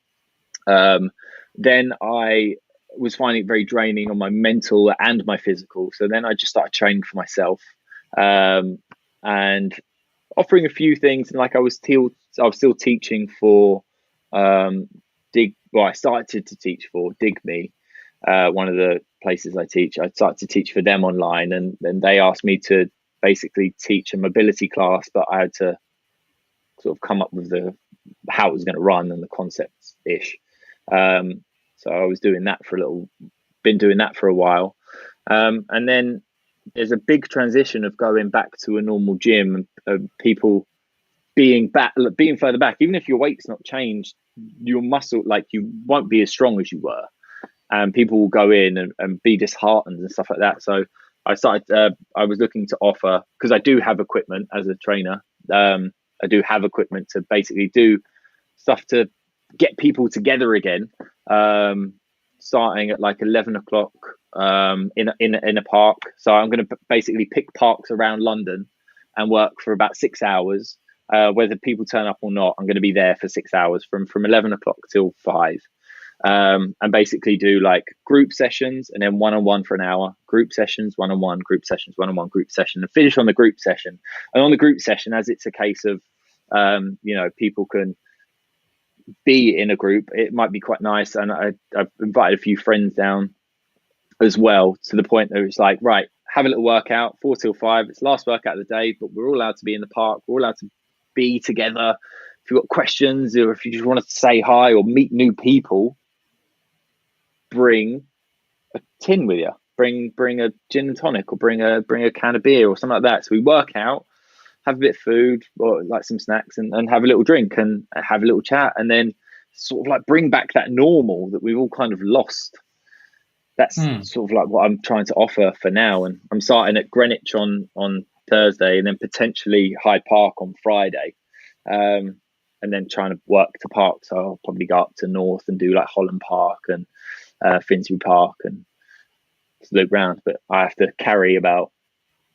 [SPEAKER 2] Then I was finding it very draining on my mental and my physical. So then I just started training for myself, and offering a few things. And like, I was still teaching for I started to teach for Dig Me, one of the places I teach. I started to teach for them online, and they asked me to basically teach a mobility class, but I had to sort of come up with how it was going to run and the concepts ish. So I was doing that been doing that for a while. And then there's a big transition of going back to a normal gym, people being further back. Even if your weight's not changed, your muscle, like, you won't be as strong as you were. And people will go in and be disheartened and stuff like that. So I started, I was looking to offer, because I do have equipment as a trainer. I do have equipment to basically do stuff to get people together again, starting at like 11 o'clock in a park. So I'm going to basically pick parks around London and work for about 6 hours. Whether people turn up or not, I'm going to be there for 6 hours from 11 o'clock till 5. And basically do like group sessions and then one-on-one for an hour, group sessions, one-on-one, group sessions, one-on-one, group session, and finish on the group session. And on the group session, as it's a case of, people can be in a group, it might be quite nice. And I've invited a few friends down as well, to the point that it's like, right, have a little workout, 4 till 5. It's the last workout of the day, but we're all allowed to be in the park. We're all allowed to be together. If you've got questions, or if you just want to say hi or meet new people, bring a tin with you. Bring a gin and tonic, or bring a can of beer or something like that. So we work out, have a bit of food or like some snacks, and have a little drink and have a little chat, and then sort of like bring back that normal that we've all kind of lost. That's sort of like what I'm trying to offer for now. And I'm starting at Greenwich on Thursday, and then potentially Hyde Park on Friday. and then trying to work to park. So I'll probably go up to North and do like Holland Park and Finsbury Park and loop round. But I have to carry about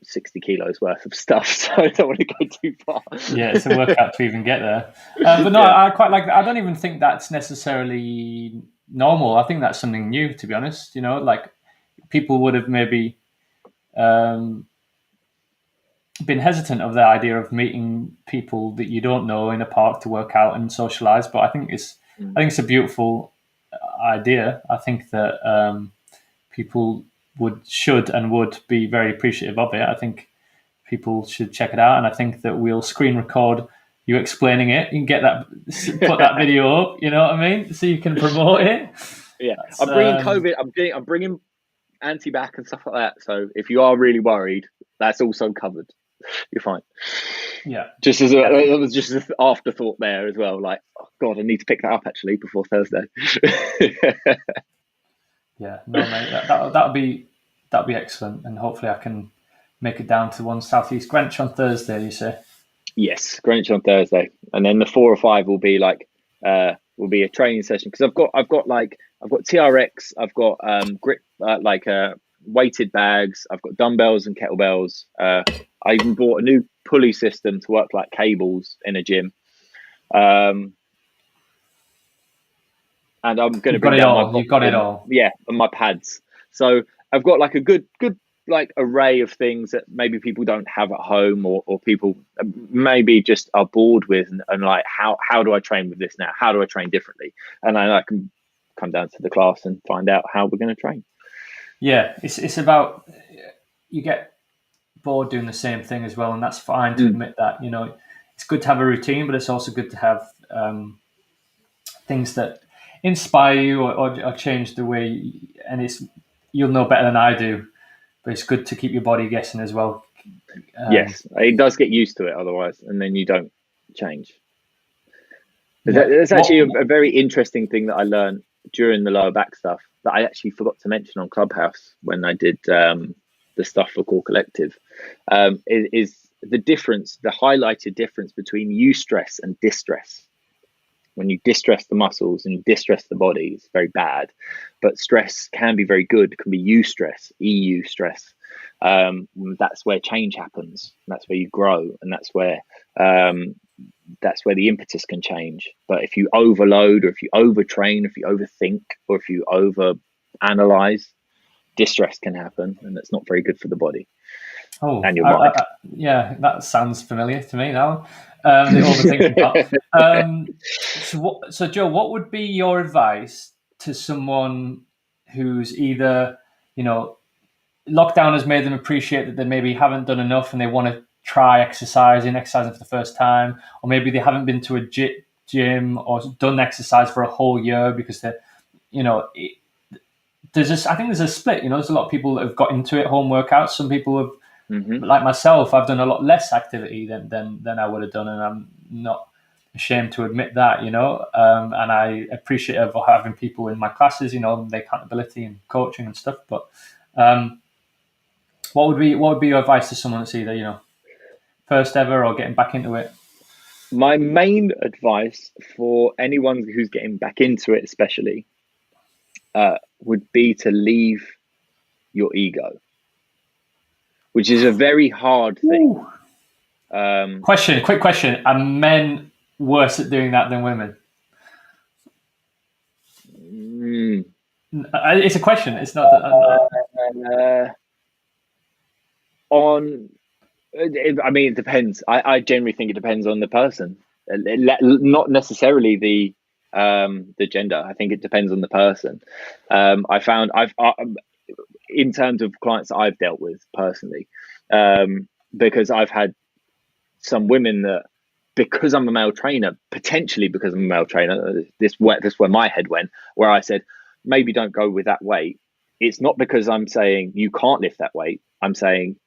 [SPEAKER 2] 60 kilos worth of stuff, so I don't want to go too far.
[SPEAKER 1] Yeah, it's a workout to even get there. But no, I quite like that. I don't even think that's necessarily normal. I think that's something new, to be honest. Like people would have maybe been hesitant of the idea of meeting people that you don't know in a park to work out and socialize. But I think it's a beautiful idea. I think that people should be very appreciative of it. I think people should check it out, and I think that we'll screen record you explaining it. You can get that, put that video up. You know what I mean? So you can promote it.
[SPEAKER 2] Yeah, I'm bringing COVID. I'm bringing anti-bac and stuff like that. So if you are really worried, that's also covered. You're fine.
[SPEAKER 1] Yeah.
[SPEAKER 2] It was just an afterthought there as well. Like, oh God, I need to pick that up actually before Thursday.
[SPEAKER 1] Yeah, no, mate, that'll be excellent, and hopefully I can make it down to one Southeast Greenwich on Thursday. You say? Yes,
[SPEAKER 2] Greenwich on Thursday, and then the 4 or 5 will be like will be a training session because I've got TRX, I've got grip weighted bags, I've got dumbbells and kettlebells. I even bought a new pulley system to work like cables in a gym. And I'm going to bring down
[SPEAKER 1] You've got it all.
[SPEAKER 2] Yeah, and my pads. So I've got like a good like array of things that maybe people don't have at home, or people maybe just are bored with, and like how do I train with this now? How do I train differently? And I can come down to the class and find out how we're going to train.
[SPEAKER 1] Yeah, it's about, you get bored doing the same thing as well, and that's fine to admit that. It's good to have a routine, but it's also good to have things that inspire you or change the way. And you'll know better than I do, but it's good to keep your body guessing as well.
[SPEAKER 2] Yes, it does get used to it otherwise, and then you don't change. That's actually a very interesting thing that I learned during the lower back stuff that I actually forgot to mention on Clubhouse when I did the stuff for Core Collective, is the difference, the highlighted difference between eustress and distress. When you distress the muscles and you distress the body, it's very bad. But stress can be very good. It can be eustress, EU stress. That's where change happens. That's where you grow, and that's where the impetus can change. But if you overload, or if you overtrain, if you overthink, or if you overanalyze, distress can happen, and that's not very good for the body. And your mind.
[SPEAKER 1] Yeah, that sounds familiar to me now. The overthinking part. So Joe, what would be your advice to someone who's either, lockdown has made them appreciate that they maybe haven't done enough and they want to try exercising for the first time, or maybe they haven't been to a gym or done exercise for a whole year because they're, I think there's a split. There's a lot of people that have got into it, home workouts. Some people have. Mm-hmm. Like myself, I've done a lot less activity than I would have done, and I'm not ashamed to admit that, and I appreciate having people in my classes, the accountability and coaching and stuff. But what would be your advice to someone that's either first ever or getting back into it?
[SPEAKER 2] My main advice for anyone who's getting back into it, especially, would be to leave your ego. Which is a very hard thing.
[SPEAKER 1] Quick question. Are men worse at doing that than women? It's a question. It's not that.
[SPEAKER 2] It depends. I generally think it depends on the person, not necessarily the gender. I think it depends on the person. I found in terms of clients that I've dealt with personally, because I've had some women that, because I'm a male trainer, potentially because I'm a male trainer, this where my head went, where I said, maybe don't go with that weight. It's not because I'm saying you can't lift that weight. I'm saying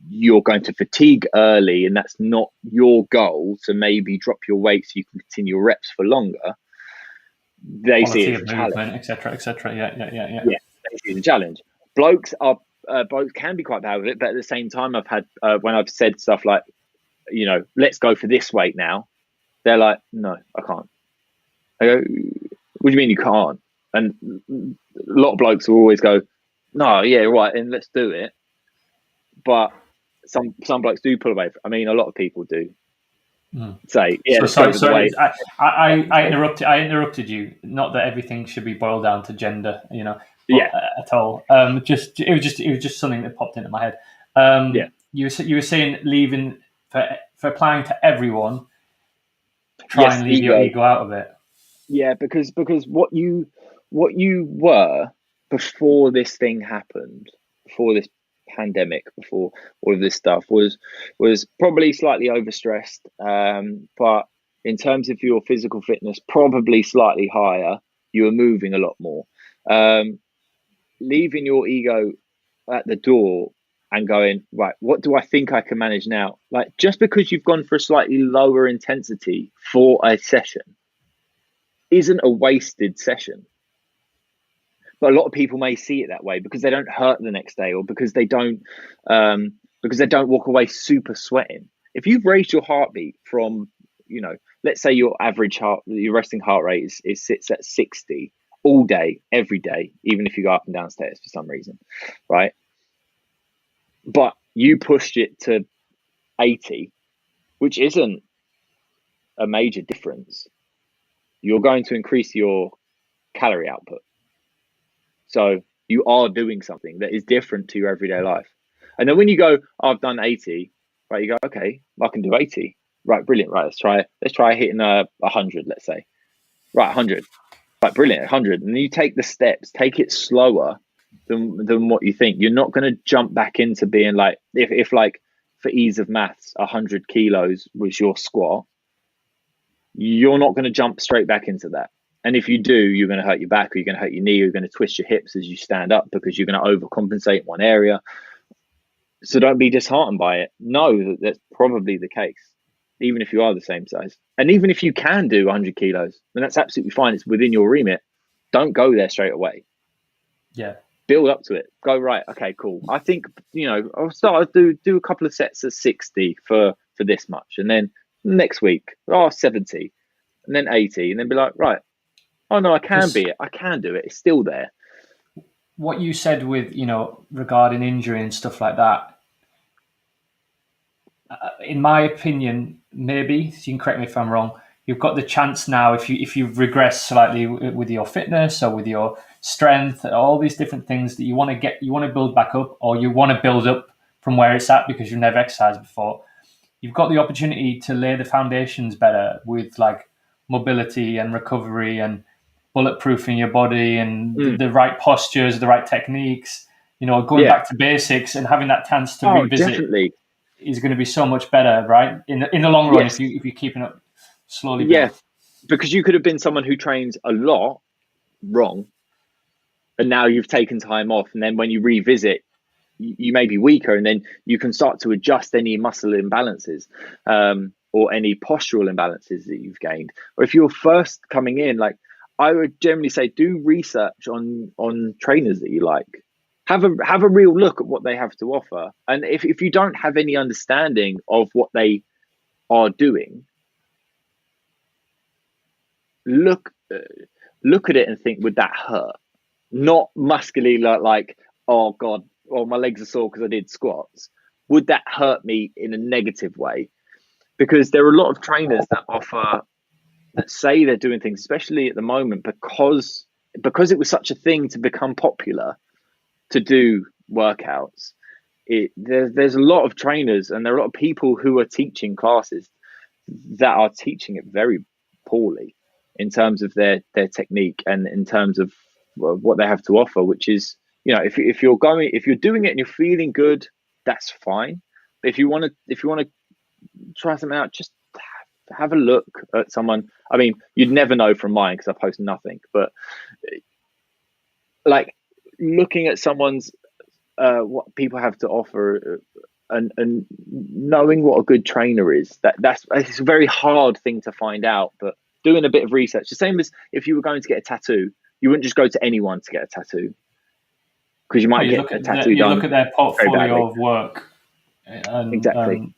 [SPEAKER 2] you're going to fatigue early, and that's not your goal. So maybe drop your weight so you can continue your reps for longer. They see it as a challenge,
[SPEAKER 1] etc. Yeah.
[SPEAKER 2] They see it as a challenge. Blokes can be quite bad with it, but at the same time, I've had when I've said stuff like, let's go for this weight now, They're like, no, I can't. I go, what do you mean you can't? And a lot of blokes will always go, no, yeah, right, and let's do it. But some blokes do pull away. I mean, a lot of people do say, yeah, let's go with the way.
[SPEAKER 1] I interrupted you. Not that everything should be boiled down to gender, at all. It was just something that popped into my head. You were saying leaving for applying to everyone. Try and leave your ego out of it.
[SPEAKER 2] Yeah, because what you were before this thing happened, before this pandemic, before all of this stuff was probably slightly overstressed, but in terms of your physical fitness, probably slightly higher. You were moving a lot more. Leaving your ego at the door and going, right, what do I think I can manage now? Like, just because you've gone for a slightly lower intensity for a session isn't a wasted session. But a lot of people may see it that way because they don't hurt the next day, or because they don't walk away super sweating. If you've raised your heartbeat from, let's say your resting heart rate sits at 60 all day, every day, even if you go up and down stairs for some reason, right? But you pushed it to 80, which isn't a major difference. You're going to increase your calorie output. So you are doing something that is different to your everyday life. And then when you go, I've done 80, right? You go, okay, I can do 80. Right, brilliant. Right, let's try hitting 100, let's say. Right, 100. Right, brilliant, 100. And then you take the steps, take it slower than what you think. You're not going to jump back into being like, if like, for ease of maths, 100 kilos was your squat, you're not going to jump straight back into that. And if you do, you're going to hurt your back, or you're going to hurt your knee, or you're going to twist your hips as you stand up because you're going to overcompensate one area. So don't be disheartened by it. Know that's probably the case, even if you are the same size. And even if you can do 100 kilos, then that's absolutely fine. It's within your remit. Don't go there straight away.
[SPEAKER 1] Yeah.
[SPEAKER 2] Build up to it. Go, right, okay, cool. I think, I'll start to do a couple of sets of 60 for this much. And then next week, 70. And then 80. And then be like, right, oh no, I can do it. It's still there.
[SPEAKER 1] What you said with, regarding injury and stuff like that, in my opinion, maybe, so you can correct me if I'm wrong, you've got the chance now, if you've regressed slightly with your fitness or with your strength, all these different things that you want to build back up, or you want to build up from where it's at because you've never exercised before. You've got the opportunity to lay the foundations better with like mobility and recovery and bulletproofing your body and the right postures, the right techniques, going back to basics and having that chance to revisit
[SPEAKER 2] definitely
[SPEAKER 1] is going to be so much better, right? In the long run, if you're keeping up slowly.
[SPEAKER 2] Yeah, because you could have been someone who trains a lot wrong, and now you've taken time off, and then when you revisit, you may be weaker, and then you can start to adjust any muscle imbalances or any postural imbalances that you've gained. Or if you're first coming in, like I would generally say, do research on trainers that you like. Have a real look at what they have to offer. And if you don't have any understanding of what they are doing, look at it and think, would that hurt? Not muscularly like oh God, oh my legs are sore because I did squats. Would that hurt me in a negative way? Because there are a lot of trainers that say they're doing things, especially at the moment, because it was such a thing to become popular to do workouts. There's a lot of trainers and there are a lot of people who are teaching classes that are teaching it very poorly in terms of their technique and in terms of what they have to offer, which is, if you're doing it and you're feeling good, that's fine. But if you want to try something out, just have a look at someone. I mean, you'd never know from mine because I post nothing, but like looking at someone's what people have to offer and knowing what a good trainer is, it's a very hard thing to find out. But doing a bit of research, the same as if you were going to get a tattoo, you wouldn't just go to anyone to get a tattoo because you might get a tattoo done.
[SPEAKER 1] You look at their portfolio of work, and,
[SPEAKER 2] exactly.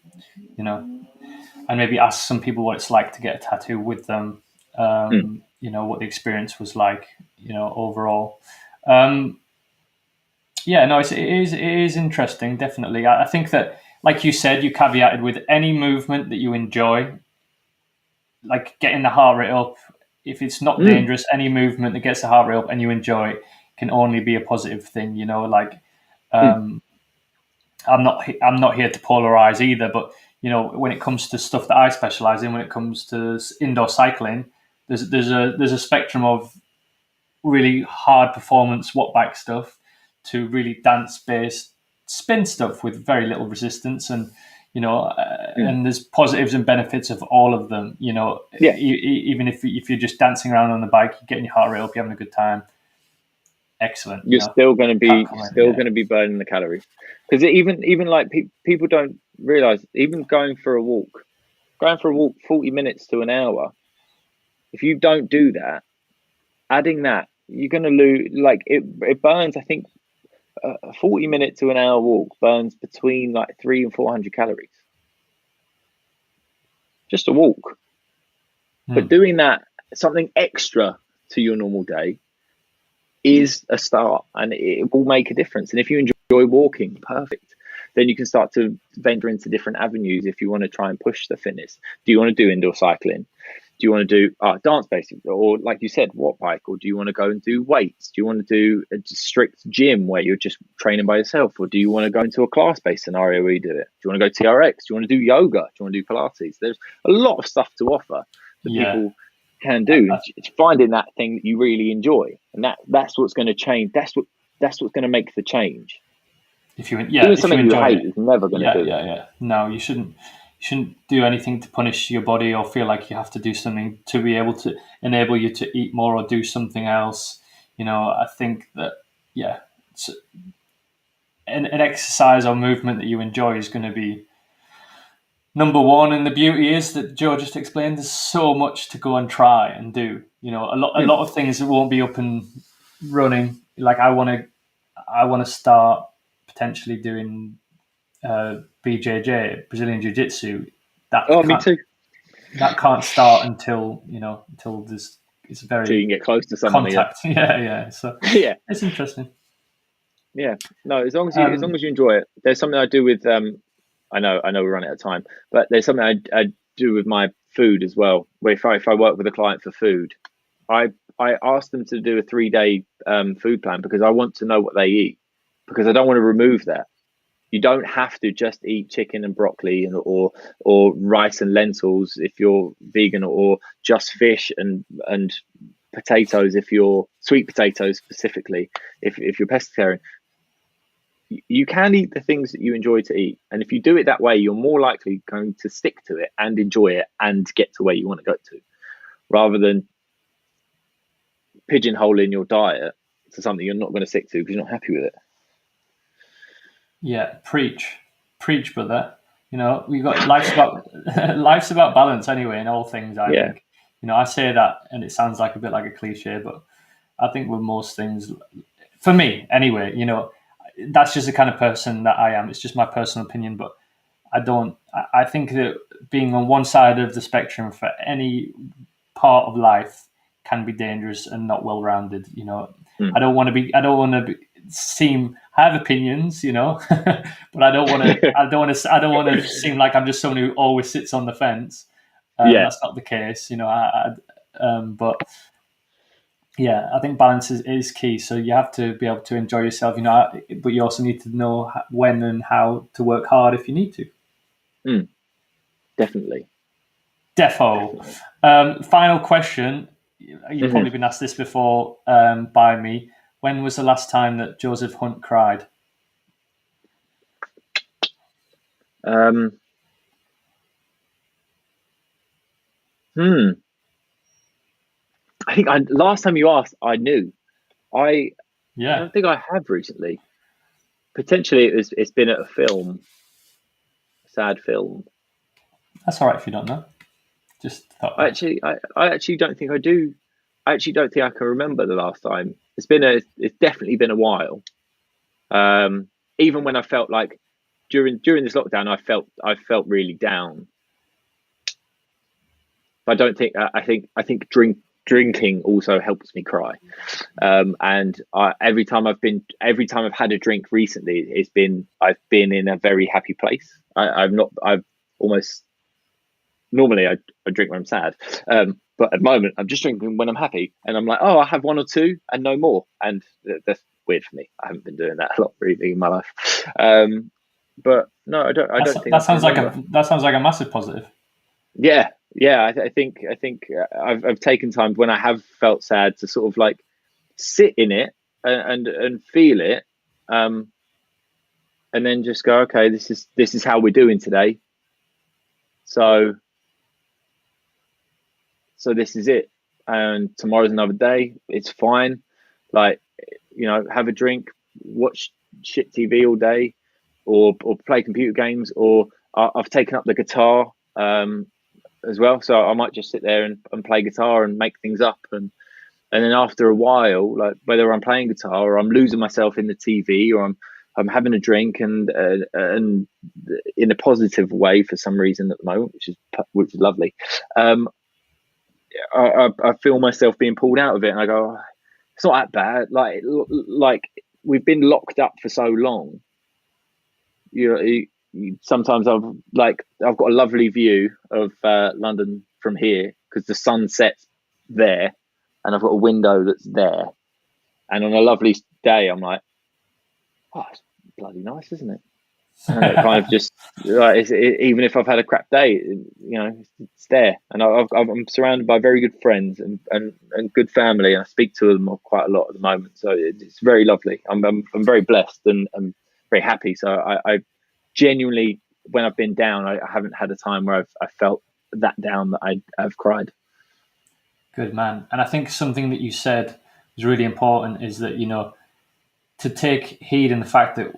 [SPEAKER 1] and maybe ask some people what it's like to get a tattoo with them. What the experience was like, overall. Yeah, no, it is interesting, definitely. I think that, like you said, you caveated with any movement that you enjoy, like getting the heart rate up. If it's not dangerous, any movement that gets the heart rate up and you enjoy it can only be a positive thing. I'm not here to polarize either, but when it comes to stuff that I specialize in, when it comes to indoor cycling, there's a spectrum of really hard performance watt bike stuff to really dance based spin stuff with very little resistance, and and there's positives and benefits of all of them. Even if you're just dancing around on the bike, you're getting your heart rate up, you're having a good time. Excellent.
[SPEAKER 2] You're still going to be burning the calories, because even like people don't realize, even going for a walk 40 minutes to an hour, if you don't do that, adding that, you're going to lose. Like it burns, I think a 40 minute to an hour walk burns between like 300 and 400 calories, just a walk. But doing that, something extra to your normal day, is a start, and it will make a difference. And if you enjoy walking, perfect. Then you can start to venture into different avenues. If you want to try and push the fitness, do you want to do indoor cycling? Do you want to do dance basic, or like you said, watt bike? Or do you want to go and do weights? Do you want to do a strict gym where you're just training by yourself? Or do you want to go into a class-based scenario where you do it? Do you want to go TRX? Do you want to do yoga? Do you want to do Pilates? There's a lot of stuff to offer that people can do. It's finding that thing that you really enjoy, and that's what's going to change. That's what's going to make the change.
[SPEAKER 1] If you
[SPEAKER 2] doing something you hate is never going to do.
[SPEAKER 1] No, you shouldn't do anything to punish your body or feel like you have to do something to be able to enable you to eat more or do something else. I think that an exercise or movement that you enjoy is going to be number one. And the beauty is that Joe just explained, there's so much to go and try and do. A lot of things that won't be up and running. Like I want to start potentially doing BJJ, Brazilian Jiu-Jitsu.
[SPEAKER 2] Me too.
[SPEAKER 1] That can't start until there's it's very
[SPEAKER 2] so you can get close to someone.
[SPEAKER 1] Contact. Yeah. So it's interesting.
[SPEAKER 2] Yeah, no, as long as you enjoy it. There's something I do with I know we're running out of time, but there's something I do with my food as well. Where if I work with a client for food, I ask them to do a 3-day food plan, because I want to know what they eat, because I don't want to remove that. You don't have to just eat chicken and broccoli or rice and lentils if you're vegan, or just fish and potatoes if you're sweet potatoes specifically if you're pescatarian. You can eat the things that you enjoy to eat, and if you do it that way, you're more likely going to stick to it and enjoy it and get to where you want to go to, rather than pigeonholing your diet to something you're not going to stick to because you're not happy with it.
[SPEAKER 1] Yeah, preach, brother. We've got life's about balance anyway in all things. I think. I say that, and it sounds like a bit like a cliche, but I think with most things, for me anyway, that's just the kind of person that I am. It's just my personal opinion, but I think that being on one side of the spectrum for any part of life can be dangerous and not well-rounded. I don't want to I have opinions, but I don't want to seem like I'm just someone who always sits on the fence. That's not the case, but yeah, I think balance is key. So you have to be able to enjoy yourself, but you also need to know when and how to work hard if you need to.
[SPEAKER 2] Definitely.
[SPEAKER 1] Defo. Final question. You've probably been asked this before by me. When was the last time that Joseph Hunt cried?
[SPEAKER 2] I think last time you asked, I knew. I don't think I have recently. Potentially, it's been at a film, a sad film.
[SPEAKER 1] That's all right if you don't know.
[SPEAKER 2] I actually don't think I do. I actually don't think I can remember the last time. It's definitely been a while. Even when I felt like during this lockdown, I felt really down. I don't think. I think drinking also helps me cry. And every time I've had a drink recently, I've been in a very happy place. I've almost normally I drink when I'm sad, but at the moment I'm just drinking when I'm happy, and I'm like, oh, I have one or two and no more, and that's weird for me. I haven't been doing that a lot really in my life. But no, I don't think
[SPEAKER 1] that sounds like a massive positive.
[SPEAKER 2] Yeah, I think I've taken time when I have felt sad to sort of like sit in it and feel it, and then just go, okay, this is how we're doing today. So this is it, and tomorrow's another day. It's fine. Like, have a drink, watch shit TV all day, or play computer games, or I've taken up the guitar as well. So I might just sit there and play guitar and make things up, and then after a while, like whether I'm playing guitar or I'm losing myself in the TV or I'm having a drink and in a positive way for some reason at the moment, which is lovely. I feel myself being pulled out of it, and I go, oh, it's not that bad. Like we've been locked up for so long. Sometimes I've got a lovely view of London from here because the sun sets there, and I've got a window that's there. And on a lovely day, I'm like, oh, it's bloody nice, isn't it? And it kind of just even if I've had a crap day, it's there, and I'm surrounded by very good friends and good family, and I speak to them quite a lot at the moment. So it's very lovely. I'm very blessed and I'm very happy. So I genuinely, when I've been down, I haven't had a time where I felt that down that I've cried.
[SPEAKER 1] Good man. And I think something that you said is really important is that, to take heed in the fact that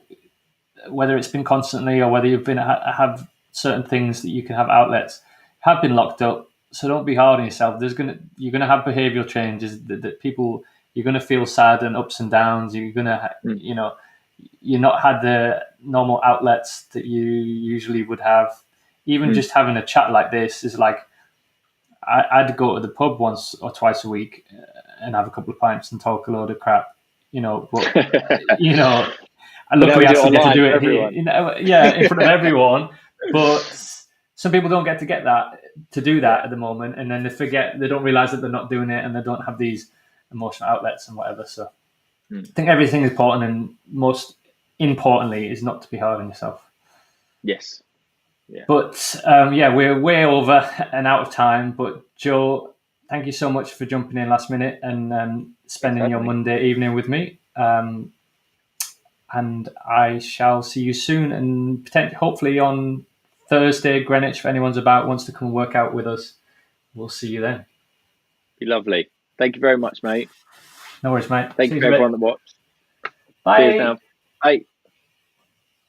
[SPEAKER 1] whether it's been constantly or whether you've been have certain things that you can have outlets, have been locked up. So don't be hard on yourself. You're gonna have behavioural changes that people, you're gonna feel sad and ups and downs. You're gonna you're not had the normal outlets that you usually would have. Even just having a chat like this is like, I'd go to the pub once or twice a week and have a couple of pints and talk a load of crap, but I luckily asked them to do it here, in front of everyone. But some people don't get to do that at the moment, and then they don't realize that they're not doing it, and they don't have these emotional outlets and whatever. So I think everything is important, and most importantly is not to be hard on yourself.
[SPEAKER 2] Yes. Yeah.
[SPEAKER 1] But we're way over and out of time. But Joe, thank you so much for jumping in last minute and spending your Monday evening with me. And I shall see you soon, and hopefully on Thursday, Greenwich, if anyone's wants to come and work out with us. We'll see you then.
[SPEAKER 2] Be lovely. Thank you very much, mate.
[SPEAKER 1] No worries, mate.
[SPEAKER 2] Thank you for everyone that watched.
[SPEAKER 1] Bye.
[SPEAKER 2] Cheers now. Bye.